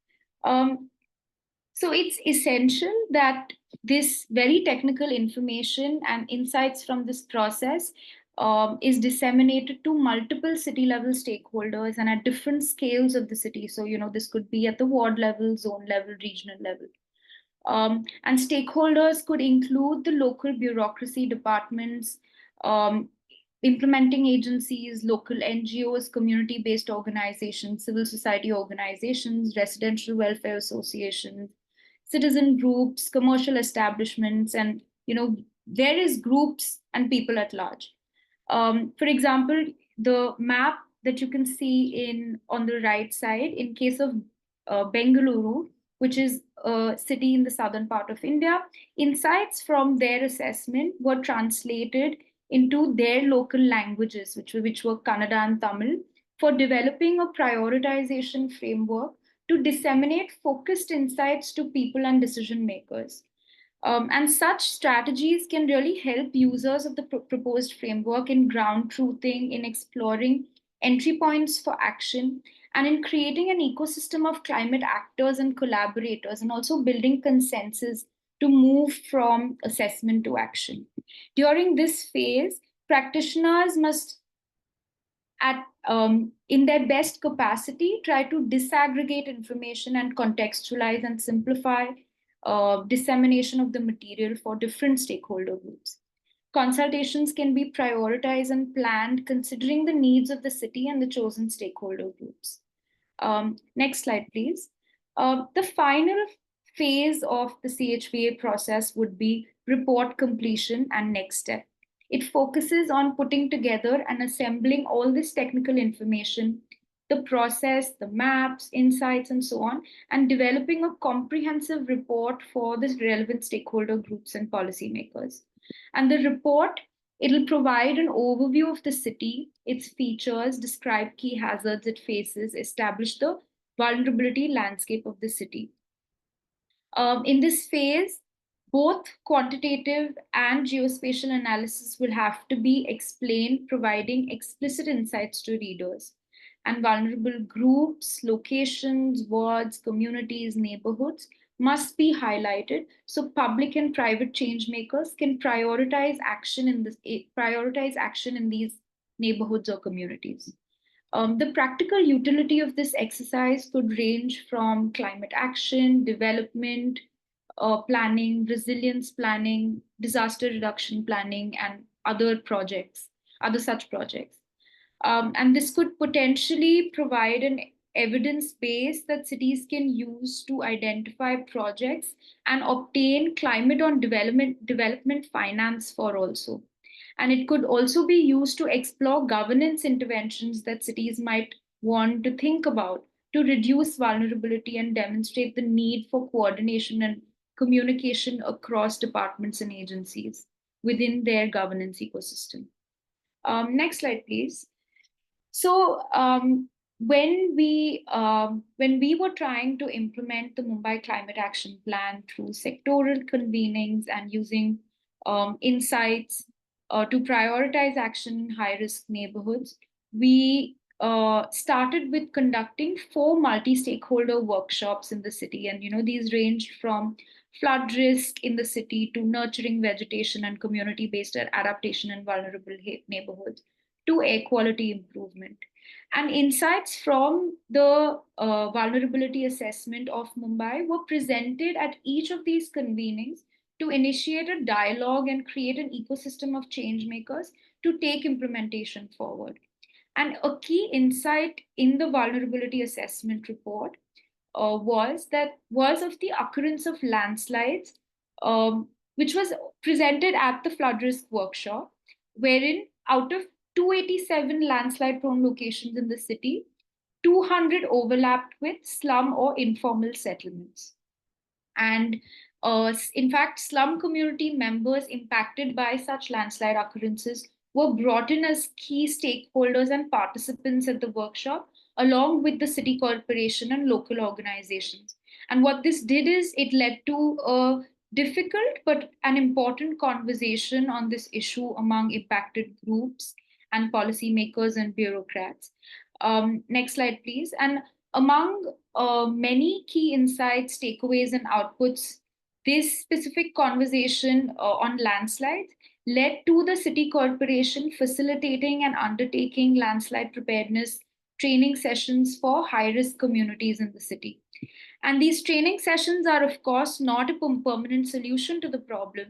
Speaker 3: So it's essential that this very technical information and insights from this process is disseminated to multiple city level stakeholders and at different scales of the city. So, this could be at the ward level, zone level, regional level. And stakeholders could include the local bureaucracy departments, implementing agencies, local NGOs, community-based organizations, civil society organizations, residential welfare associations, citizen groups, commercial establishments, and various groups and people at large. For example, the map that you can see on the right side, in case of Bengaluru, which is a city in the southern part of India, insights from their assessment were translated into their local languages, which were Kannada and Tamil, for developing a prioritization framework to disseminate focused insights to people and decision makers. And such strategies can really help users of the proposed framework in ground truthing, in exploring entry points for action, and in creating an ecosystem of climate actors and collaborators, and also building consensus to move from assessment to action. During this phase, practitioners must, in their best capacity, try to disaggregate information and contextualize and simplify dissemination of the material for different stakeholder groups. Consultations can be prioritized and planned considering the needs of the city and the chosen stakeholder groups. Next slide, please. The final phase of the CHVA process would be report completion and next step. It focuses on putting together and assembling all this technical information, the process, the maps, insights, and so on, and developing a comprehensive report for the relevant stakeholder groups and policymakers. And the report, it'll provide an overview of the city, its features, describe key hazards it faces, establish the vulnerability landscape of the city. In this phase, both quantitative and geospatial analysis will have to be explained, providing explicit insights to readers. And vulnerable groups, locations, wards, communities, neighborhoods must be highlighted so public and private change makers can prioritize action in these neighborhoods or communities. The practical utility of this exercise could range from climate action, development, planning, resilience planning, disaster reduction planning, and other such projects. And this could potentially provide an evidence base that cities can use to identify projects and obtain climate on development finance for also. And it could also be used to explore governance interventions that cities might want to think about to reduce vulnerability and demonstrate the need for coordination and communication across departments and agencies within their governance ecosystem. Next slide, please. So when we were trying to implement the Mumbai Climate Action Plan through sectoral convenings and using insights to prioritize action in high-risk neighborhoods, we started with conducting 4 multi-stakeholder workshops in the city. And these ranged from flood risk in the city to nurturing vegetation and community-based adaptation in vulnerable neighborhoods to air quality improvement. And insights from the vulnerability assessment of Mumbai were presented at each of these convenings to initiate a dialogue and create an ecosystem of change makers to take implementation forward. And a key insight in the vulnerability assessment report was of the occurrence of landslides, which was presented at the flood risk workshop, wherein out of 287 landslide prone locations in the city, 200 overlapped with slum or informal settlements. And in fact, slum community members impacted by such landslide occurrences were brought in as key stakeholders and participants at the workshop, along with the city corporation and local organizations. And what this did is it led to a difficult but an important conversation on this issue among impacted groups and policymakers and bureaucrats. Next slide, please. And among many key insights, takeaways, and outputs, this specific conversation on landslides led to the city corporation facilitating and undertaking landslide preparedness training sessions for high-risk communities in the city. And these training sessions are, of course, not a permanent solution to the problem,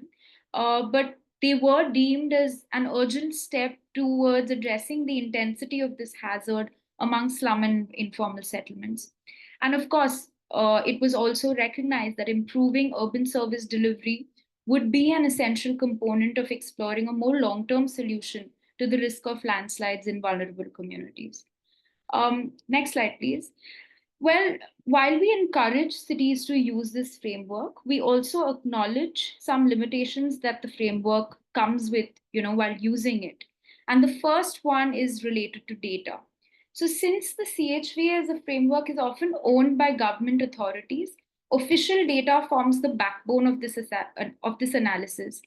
Speaker 3: but they were deemed as an urgent step towards addressing the intensity of this hazard among slum and informal settlements. And of course, it was also recognized that improving urban service delivery would be an essential component of exploring a more long-term solution to the risk of landslides in vulnerable communities. Next slide, please. Well, while we encourage cities to use this framework, we also acknowledge some limitations that the framework comes with, while using it. And the first one is related to data. So since the CHVA as a framework is often owned by government authorities, official data forms the backbone of this analysis.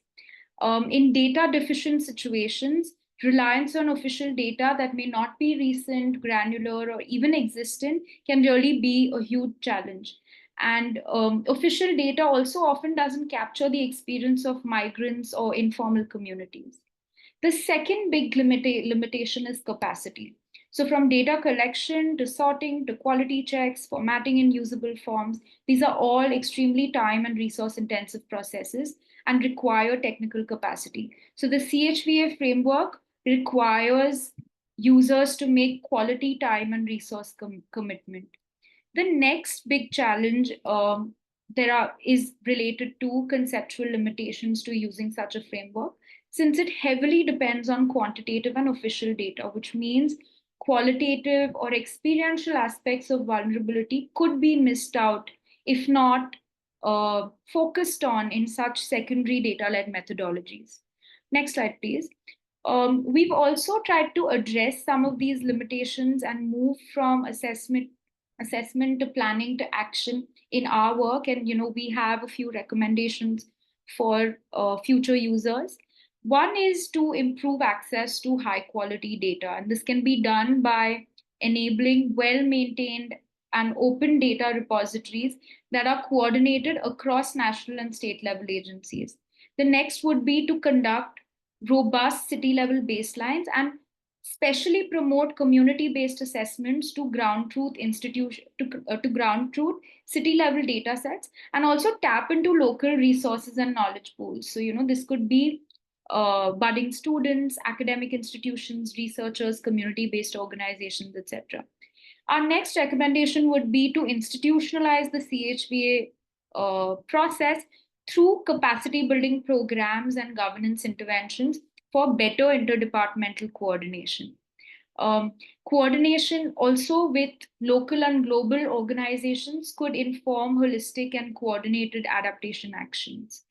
Speaker 3: In data deficient situations, reliance on official data that may not be recent, granular, or even existent can really be a huge challenge. And official data also often doesn't capture the experience of migrants or informal communities. The second big limitation is capacity. So from data collection to sorting to quality checks, formatting in usable forms, these are all extremely time and resource intensive processes and require technical capacity. So the CHVA framework requires users to make quality time and resource commitment. The next big challenge is related to conceptual limitations to using such a framework, since it heavily depends on quantitative and official data, which means qualitative or experiential aspects of vulnerability could be missed out if not focused on in such secondary data-led methodologies. Next slide, please. We've also tried to address some of these limitations and move from assessment to planning to action in our work. And we have a few recommendations for future users. One is to improve access to high quality data, and this can be done by enabling well-maintained and open data repositories that are coordinated across national and state level agencies. The next would be to conduct robust city level baselines and specially promote community-based assessments to ground truth to ground truth city level data sets, and also tap into local resources and knowledge pools. So this could be budding students, academic institutions, researchers, community-based organizations, etc. Our next recommendation would be to institutionalize the CHVA process through capacity building programs and governance interventions for better interdepartmental coordination. Coordination also with local and global organizations could inform holistic and coordinated adaptation actions.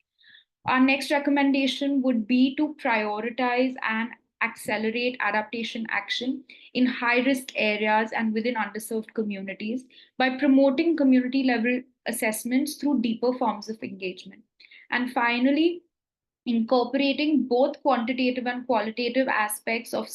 Speaker 3: Our next recommendation would be to prioritize and accelerate adaptation action in high-risk areas and within underserved communities by promoting community-level assessments through deeper forms of engagement. And finally, incorporating both quantitative and qualitative aspects of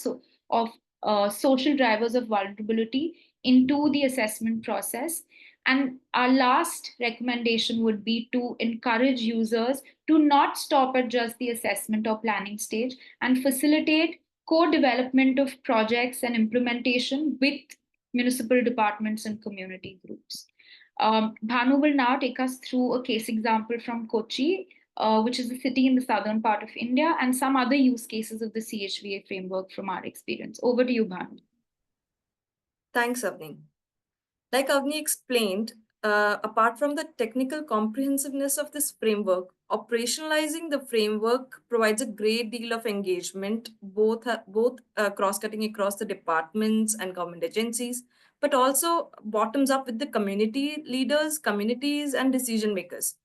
Speaker 3: social drivers of vulnerability into the assessment process. And our last recommendation would be to encourage users to not stop at just the assessment or planning stage and facilitate co-development of projects and implementation with municipal departments and community groups. Bhanu will now take us through a case example from Kochi, which is a city in the southern part of India, and some other use cases of the CHVA framework from our experience. Over to you, Bhanu.
Speaker 4: Thanks, Avni. Like Avni explained, apart from the technical comprehensiveness of this framework, operationalizing the framework provides a great deal of engagement, both cross-cutting across the departments and government agencies, but also bottoms up with the community leaders, communities, and decision makers.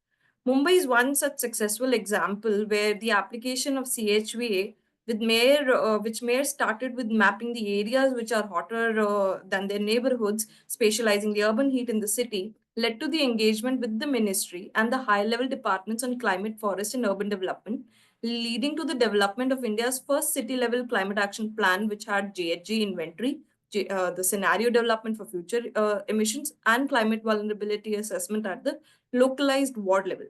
Speaker 4: Mumbai is one such successful example where the application of CHVA which mayor started with mapping the areas which are hotter than their neighborhoods, spatializing the urban heat in the city, led to the engagement with the ministry and the high-level departments on climate, forest, and urban development, leading to the development of India's first city-level climate action plan, which had GHG inventory, the scenario development for future emissions, and climate vulnerability assessment at the localized ward level.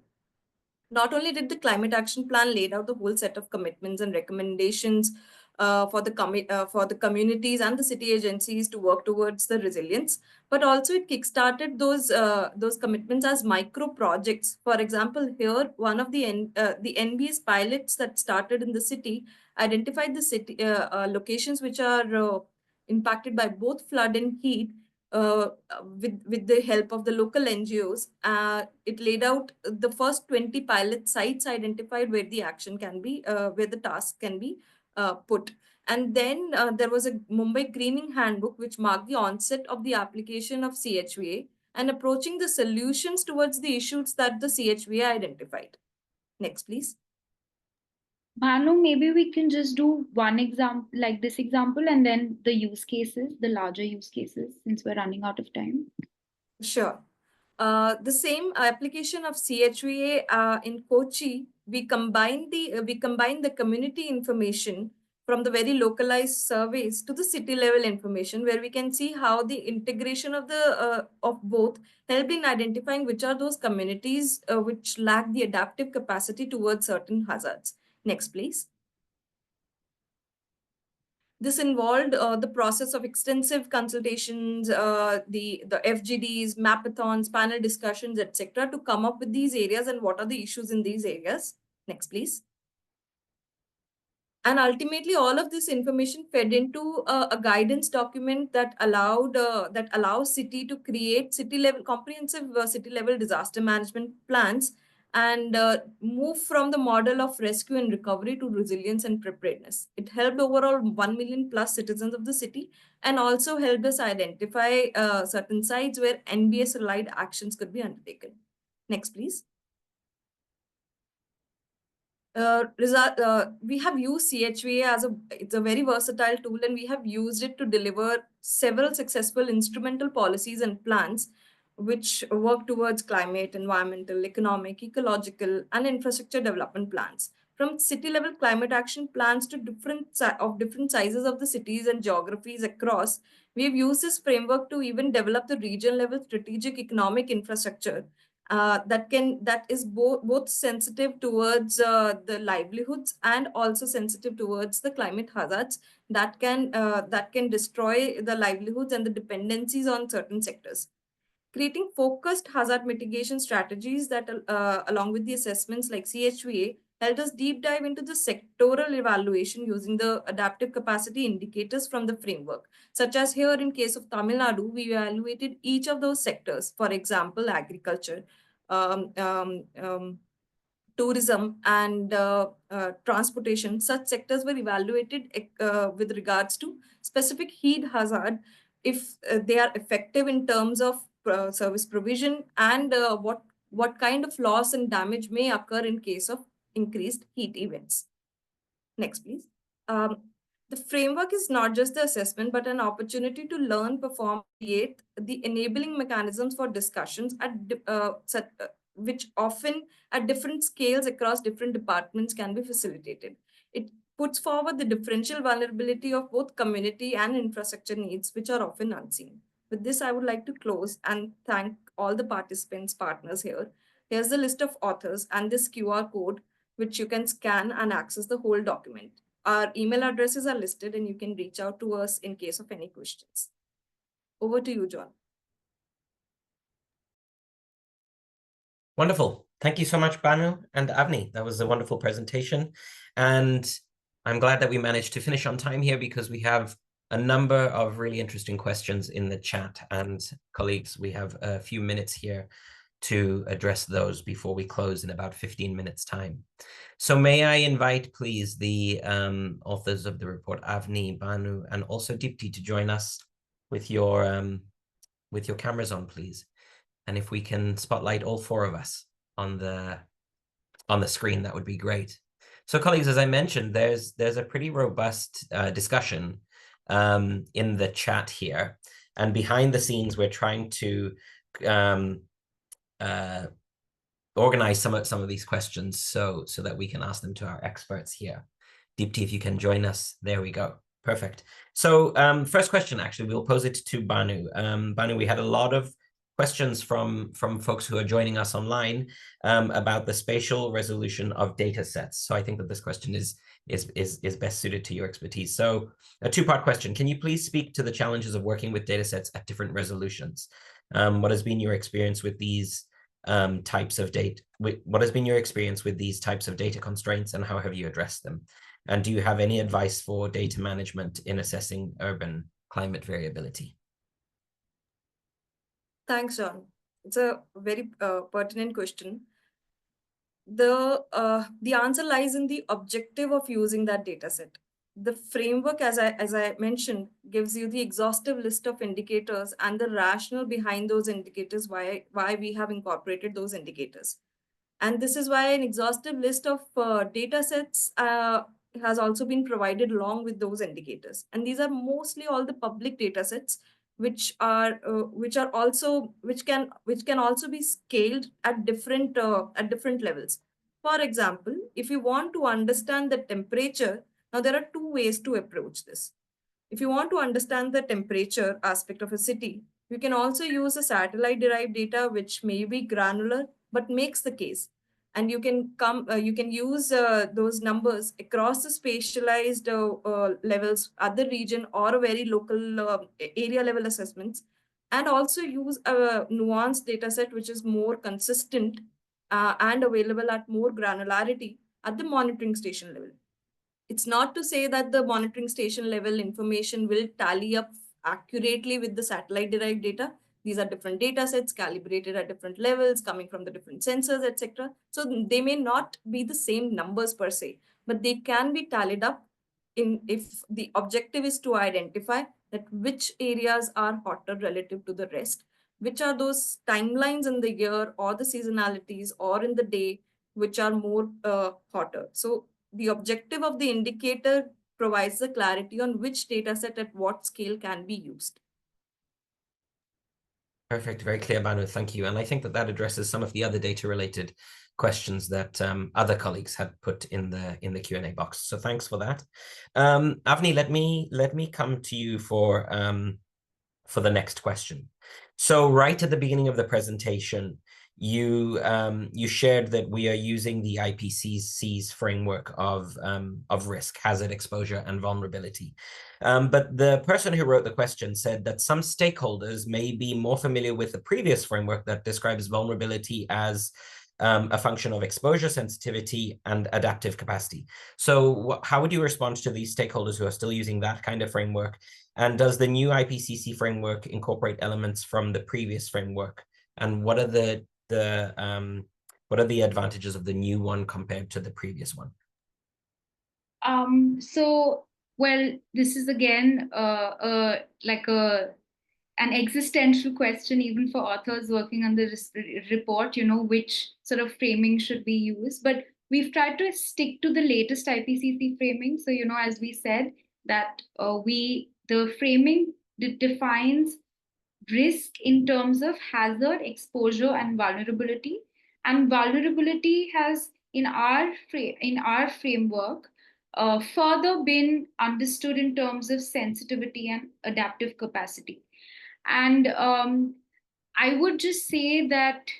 Speaker 4: Not only did the climate action plan laid out the whole set of commitments and recommendations for the communities and the city agencies to work towards the resilience, but also it kickstarted those commitments as micro projects. For example, here one of the NBS pilots that started in the city identified the city locations which are impacted by both flood and heat. With the help of the local NGOs, it laid out the first 20 pilot sites identified where the action can be, where the task can be put. And then there was a Mumbai Greening Handbook, which marked the onset of the application of CHVA and approaching the solutions towards the issues that the CHVA identified. Next, please.
Speaker 3: Bhanu, maybe we can just do one example, like this example, and then the use cases, the larger use cases, since we're running out of time.
Speaker 4: Sure. The same application of CHVA in Kochi, we combine the community information from the very localized surveys to the city level information, where we can see how the integration of both helped in identifying which are those communities which lack the adaptive capacity towards certain hazards. Next, please. This involved the process of extensive consultations, the FGDs, mapathons, panel discussions, etc., to come up with these areas and what are the issues in these areas. Next, please. And ultimately, all of this information fed into a guidance document that allows city to create comprehensive city level disaster management plans and move from the model of rescue and recovery to resilience and preparedness. It helped overall 1 million plus citizens of the city and also helped us identify certain sites where NBS-relied actions could be undertaken. Next, please. We have used CHVA it's a very versatile tool, and we have used it to deliver several successful instrumental policies and plans which work towards climate, environmental, economic, ecological, and infrastructure development plans. From city level climate action plans to different sizes of the cities and geographies across, we've used this framework to even develop the region level strategic economic infrastructure that is both sensitive towards the livelihoods and also sensitive towards the climate hazards that can destroy the livelihoods and the dependencies on certain sectors. Creating focused hazard mitigation strategies that, along with the assessments like CHVA, helped us deep dive into the sectoral evaluation using the adaptive capacity indicators from the framework. Such as here in case of Tamil Nadu, we evaluated each of those sectors. For example, agriculture, tourism, and transportation. Such sectors were evaluated with regards to specific heat hazard, if they are effective in terms of service provision, and what kind of loss and damage may occur in case of increased heat events. Next, please. The framework is not just the assessment, but an opportunity to learn, perform, create the enabling mechanisms for discussions which often at different scales across different departments can be facilitated. It puts forward the differential vulnerability of both community and infrastructure needs, which are often unseen. With this, I would like to close and thank all the participants, partners here. Here's the list of authors and this QR code, which you can scan and access the whole document. Our email addresses are listed and you can reach out to us in case of any questions. Over to you, John.
Speaker 1: Wonderful. Thank you so much, Bhanu and Avni. That was a wonderful presentation. And I'm glad that we managed to finish on time here because we have a number of really interesting questions in the chat. And colleagues, we have a few minutes here to address those before we close in about 15 minutes time. So may I invite, please, the authors of the report, Avni, Bhanu, and also Deepti, to join us with your cameras on, please. And if we can spotlight all four of us on the screen, that would be great. So colleagues, as I mentioned, there's a pretty robust discussion in the chat here. And behind the scenes, we're trying to organize some of these questions so that we can ask them to our experts here. Deepti, if you can join us, there we go. Perfect. So first question, actually, we'll pose it to Bhanu. Bhanu, we had a lot of questions from folks who are joining us online about the spatial resolution of data sets. So I think that this question is best suited to your expertise. So a two-part question. Can you please speak to the challenges of working with data sets at different resolutions? What has been your experience with these types of data? What has been your experience with these types of data constraints, and how have you addressed them? And do you have any advice for data management in assessing urban climate variability?
Speaker 4: Thanks, John. It's a very pertinent question. The answer lies in the objective of using that data set. The framework, as I mentioned, gives you the exhaustive list of indicators and the rationale behind those indicators, why we have incorporated those indicators. And this is why an exhaustive list of data sets has also been provided along with those indicators. And these are mostly all the public data sets, which can also be scaled at different levels. For example, if you want to understand the temperature, now there are two ways to approach this. If you want to understand the temperature aspect of a city, you can also use a satellite derived data, which may be granular, but makes the case. And you can use those numbers across the spatialized levels at the region or a very local area level assessments, and also use a nuanced data set, which is more consistent and available at more granularity at the monitoring station level. It's not to say that the monitoring station level information will tally up accurately with the satellite derived data. These are different data sets calibrated at different levels, coming from the different sensors, etc. So they may not be the same numbers per se, but they can be tallied up if the objective is to identify that which areas are hotter relative to the rest, which are those timelines in the year or the seasonalities or in the day which are more hotter. So the objective of the indicator provides the clarity on which data set at what scale can be used.
Speaker 1: Perfect, very clear, Banu, thank you. And I think that addresses some of the other data-related questions that other colleagues had put in the Q&A box. So thanks for that. Avni, let me come to you for the next question. So right at the beginning of the presentation, you shared that we are using the IPCC's framework of risk, hazard, exposure, and vulnerability. But the person who wrote the question said that some stakeholders may be more familiar with the previous framework that describes vulnerability as a function of exposure sensitivity and adaptive capacity. So how would you respond to these stakeholders who are still using that kind of framework? And does the new IPCC framework incorporate elements from the previous framework? And what are the advantages of the new one compared to the previous one?
Speaker 3: Well, this is again an existential question, even for authors working on the report, which sort of framing should be used. But we've tried to stick to the latest IPCC framing. So, as we said, that the framing defines risk in terms of hazard, exposure, and vulnerability. And vulnerability has, in our framework, further been understood in terms of sensitivity and adaptive capacity. And I would just say that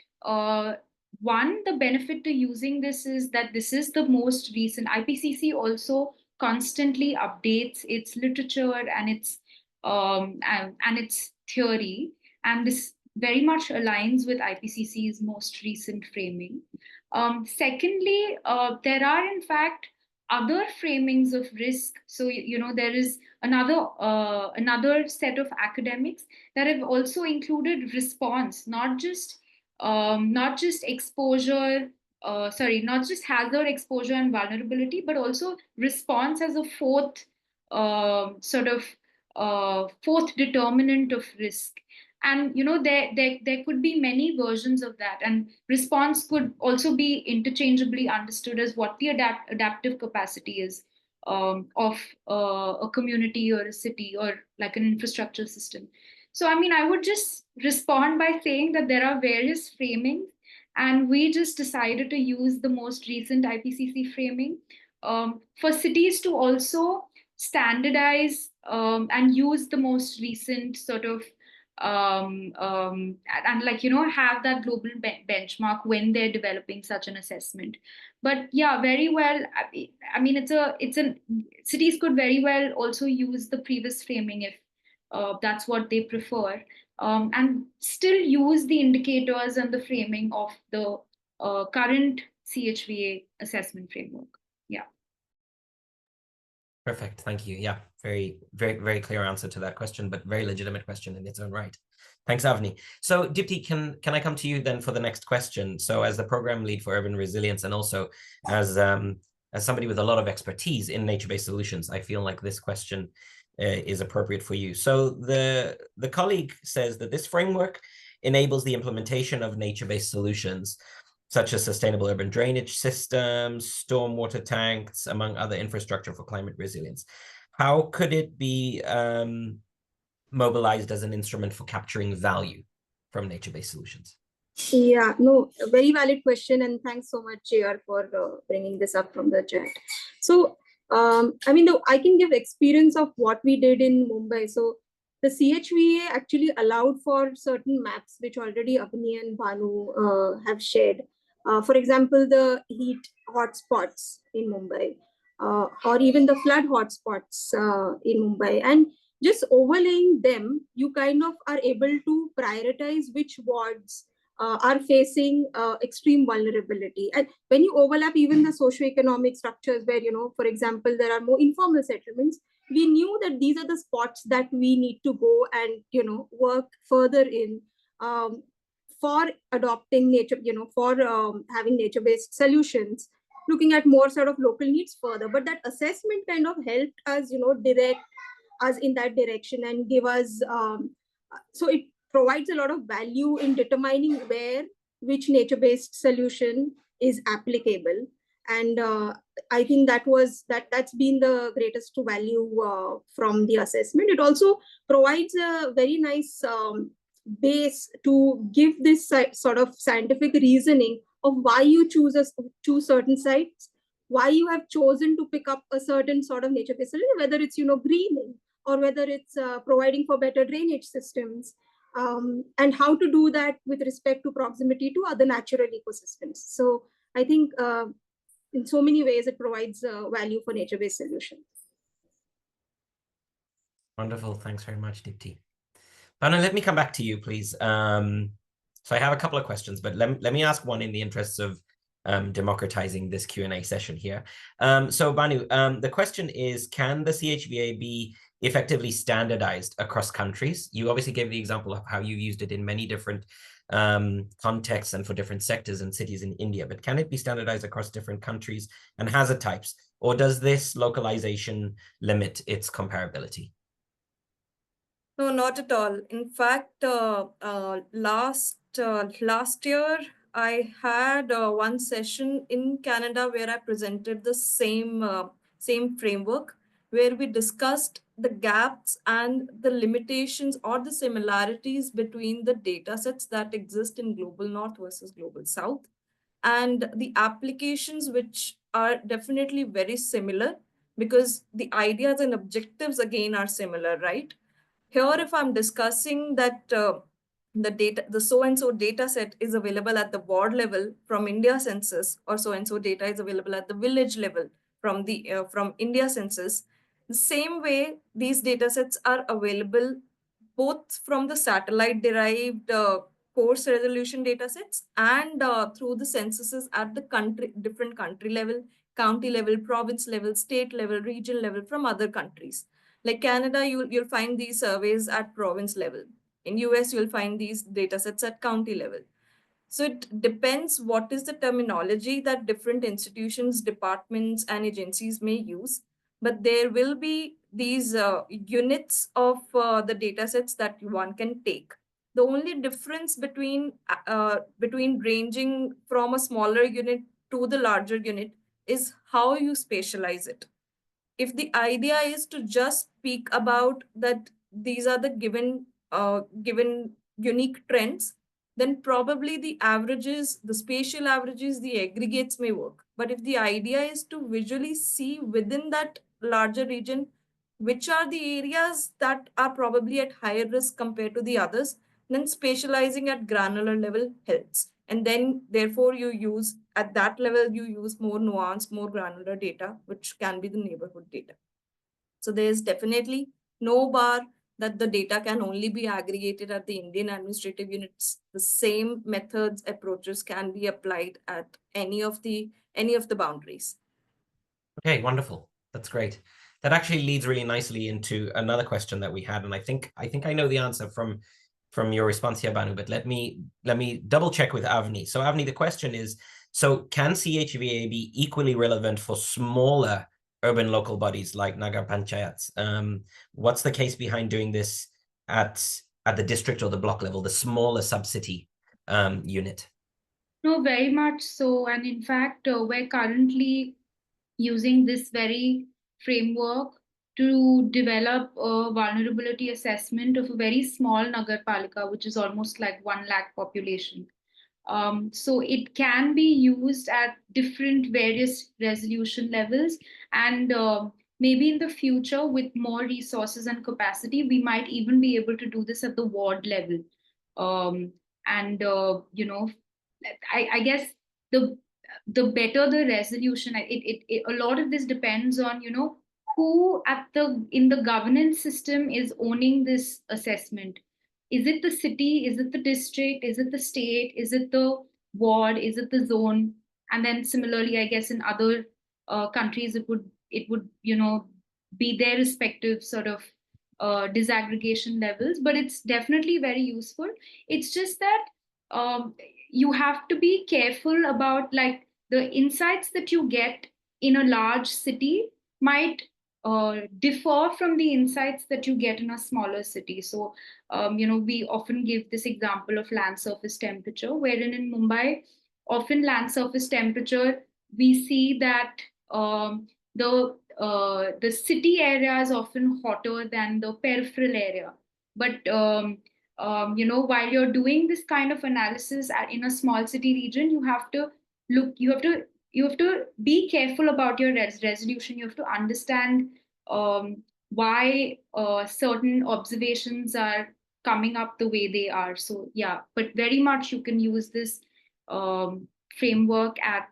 Speaker 3: one, the benefit to using this is that this is the most recent. IPCC also constantly updates its literature and its theory, and this very much aligns with IPCC's most recent framing. Secondly, there are in fact other framings of risk. So there is another set of academics that have also included response, not just exposure, not just hazard, exposure, and vulnerability, but also response as a fourth fourth determinant of risk. And there could be many versions of that, and response could also be interchangeably understood as what the adaptive capacity is of a community or a city or like an infrastructure system. So I would just respond by saying that there are various framings, and we just decided to use the most recent IPCC framing for cities to also standardize and use the most recent sort of and like, you know, have that global benchmark when they're developing such an assessment. But yeah, very well. I mean, cities could very well also use the previous framing if that's what they prefer, and still use the indicators and the framing of the current CHVA assessment framework. Yeah.
Speaker 1: Perfect. Thank you. Yeah, very, very, very clear answer to that question, but very legitimate question in its own right. Thanks, Avni. So Dipti, can I come to you then for the next question? So as the program lead for urban resilience, and also as somebody with a lot of expertise in nature-based solutions, I feel like this question is appropriate for you. So the colleague says that this framework enables the implementation of nature-based solutions such as sustainable urban drainage systems, stormwater tanks, among other infrastructure for climate resilience. How could it be mobilized as an instrument for capturing value from nature-based solutions?
Speaker 2: Yeah, no, a very valid question, and thanks so much, JR, for bringing this up from the chat. So, I mean, I can give experience of what we did in Mumbai. So, the CHVA actually allowed for certain maps, which already Avni and Bhanu have shared. For example, the heat hotspots in Mumbai, or even the flood hotspots in Mumbai. And just overlaying them, you kind of are able to prioritize which wards are facing extreme vulnerability. And when you overlap even the socioeconomic structures where, you know, for example, there are more informal settlements, we knew that these are the spots that we need to go and, you know, work further in for adopting nature, you know, for having nature-based solutions, looking at more sort of local needs further. But that assessment kind of helped us, you know, direct us in that direction and give us, so it provides a lot of value in determining where which nature-based solution is applicable. And I think that's been the greatest value from the assessment. It also provides a very nice base to give this sort of scientific reasoning of why you choose certain sites, why you have chosen to pick up a certain sort of nature-based solution, whether it's, you know, greening, or whether it's providing for better drainage systems, and how to do that with respect to proximity to other natural ecosystems. So I think in so many ways, it provides value for nature-based solutions.
Speaker 1: Wonderful. Thanks very much, Dipti. Bhanu, let me come back to you, please. So I have a couple of questions, but let me ask one in the interests of democratizing this Q&A session here. So Bhanu, the question is, can the CHVA be effectively standardized across countries? You obviously gave the example of how you've used it in many different contexts and for different sectors and cities in India, but can it be standardized across different countries and hazard types, or does this localization limit its comparability?
Speaker 4: No, not at all. In fact, last year, I had one session in Canada where I presented the same framework, where we discussed the gaps and the limitations or the similarities between the data sets that exist in Global North versus Global South, and the applications which are definitely very similar because the ideas and objectives again are similar, right? Here, if I'm discussing that the so-and-so data set is available at the ward level from India Census, or so-and-so data is available at the village level from India Census, the same way these data sets are available both from the satellite-derived coarse resolution data sets and through the censuses at the different country level, county level, province level, state level, region level from other countries. Like Canada, you'll find these surveys at province level. In US, you'll find these data sets at county level. So it depends what is the terminology that different institutions, departments, and agencies may use. But there will be these units of the data sets that one can take. The only difference between ranging from a smaller unit to the larger unit is how you spatialize it. If the idea is to just speak about that these are the given unique trends, then probably the averages, the spatial averages, the aggregates may work. But if the idea is to visually see within that larger region which are the areas that are probably at higher risk compared to the others, then spatializing at granular level helps. And then therefore you use, at that level, you use more nuanced, more granular data, which can be the neighborhood data. So there's definitely no bar that the data can only be aggregated at the Indian administrative units. The same methods, approaches can be applied at any of the boundaries.
Speaker 1: Okay, wonderful. That's great. That actually leads really nicely into another question that we had, and I think I know the answer from your response here, Banu, but let me double check with Avni. So Avni, the question is, so can CHVA be equally relevant for smaller urban local bodies like Nagar Panchayats? What's the case behind doing this at the district or the block level, the smaller sub-city unit?
Speaker 3: No, very much so. And in fact, we're currently using this very framework to develop a vulnerability assessment of a very small Nagarpalika, which is almost like 1 lakh population. So it can be used at different various resolution levels. And maybe in the future, with more resources and capacity, we might even be able to do this at the ward level. I guess the better the resolution, a lot of this depends on, who in the governance system is owning this assessment. Is it the city? Is it the district? Is it the state? Is it the ward? Is it the zone? And then similarly, I guess in other countries, it would be their respective sort of disaggregation levels. But it's definitely very useful. It's just that you have to be careful about, like, the insights that you get in a large city might differ from the insights that you get in a smaller city. So, we often give this example of land surface temperature, wherein in Mumbai, often land surface temperature, we see that the city area is often hotter than the peripheral area. But while you're doing this kind of analysis in a small city region, you have to be careful about your resolution. You have to understand why certain observations are coming up the way they are. So yeah, but very much you can use this framework at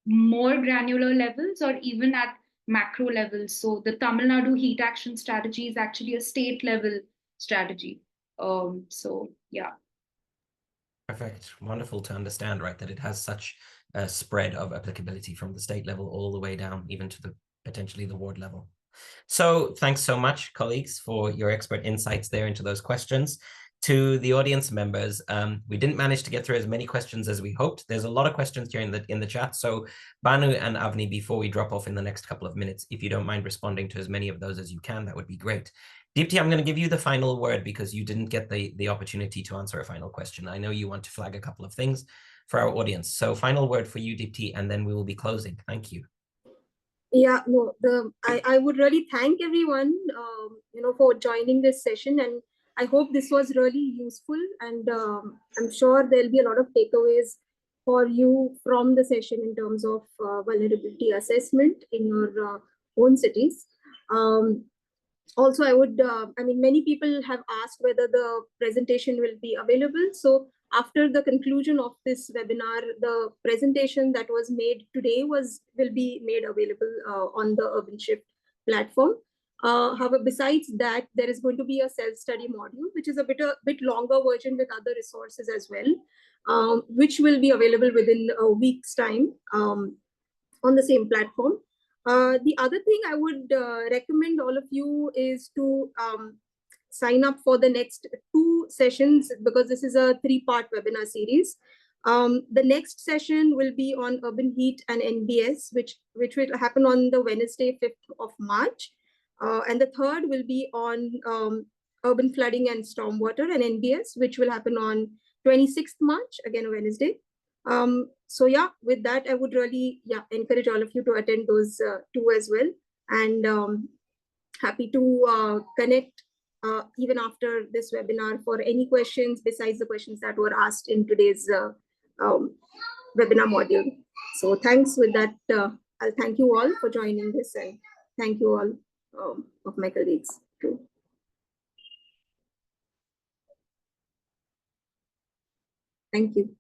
Speaker 3: more granular levels or even at macro levels. So the Tamil Nadu heat action strategy is actually a state level strategy. So yeah.
Speaker 1: Perfect. Wonderful to understand, right, that it has such a spread of applicability from the state level all the way down, even to the potentially the ward level. So thanks so much, colleagues, for your expert insights there into those questions. To the audience members, we didn't manage to get through as many questions as we hoped. There's a lot of questions here in the chat. So Banu and Avni, before we drop off in the next couple of minutes, if you don't mind responding to as many of those as you can, that would be great. Deepti, I'm going to give you the final word because you didn't get the opportunity to answer a final question. I know you want to flag a couple of things for our audience. So final word for you, Deepti, and then we will be closing. Thank you.
Speaker 2: Yeah, no, I would really thank everyone, for joining this session, and I hope this was really useful, and I'm sure there'll be a lot of takeaways for you from the session in terms of vulnerability assessment in your own cities. Also, I would, many people have asked whether the presentation will be available. So after the conclusion of this webinar, the presentation that was made today will be made available on the UrbanShift platform. However, besides that, there is going to be a self-study module, which is a bit longer version with other resources as well, which will be available within a week's time on the same platform. The other thing I would recommend all of you is to sign up for the next 2 sessions, because this is a 3-part webinar series. The next session will be on urban heat and NBS, which will happen on the Wednesday, 5th of March. And the third will be on urban flooding and stormwater and NBS, which will happen on 26th March, again Wednesday. So yeah, with that, I would really encourage all of you to attend those 2 as well. And happy to connect even after this webinar for any questions besides the questions that were asked in today's webinar module. So thanks. With that, I'll thank you all for joining this, and thank you all of my colleagues too. Thank you.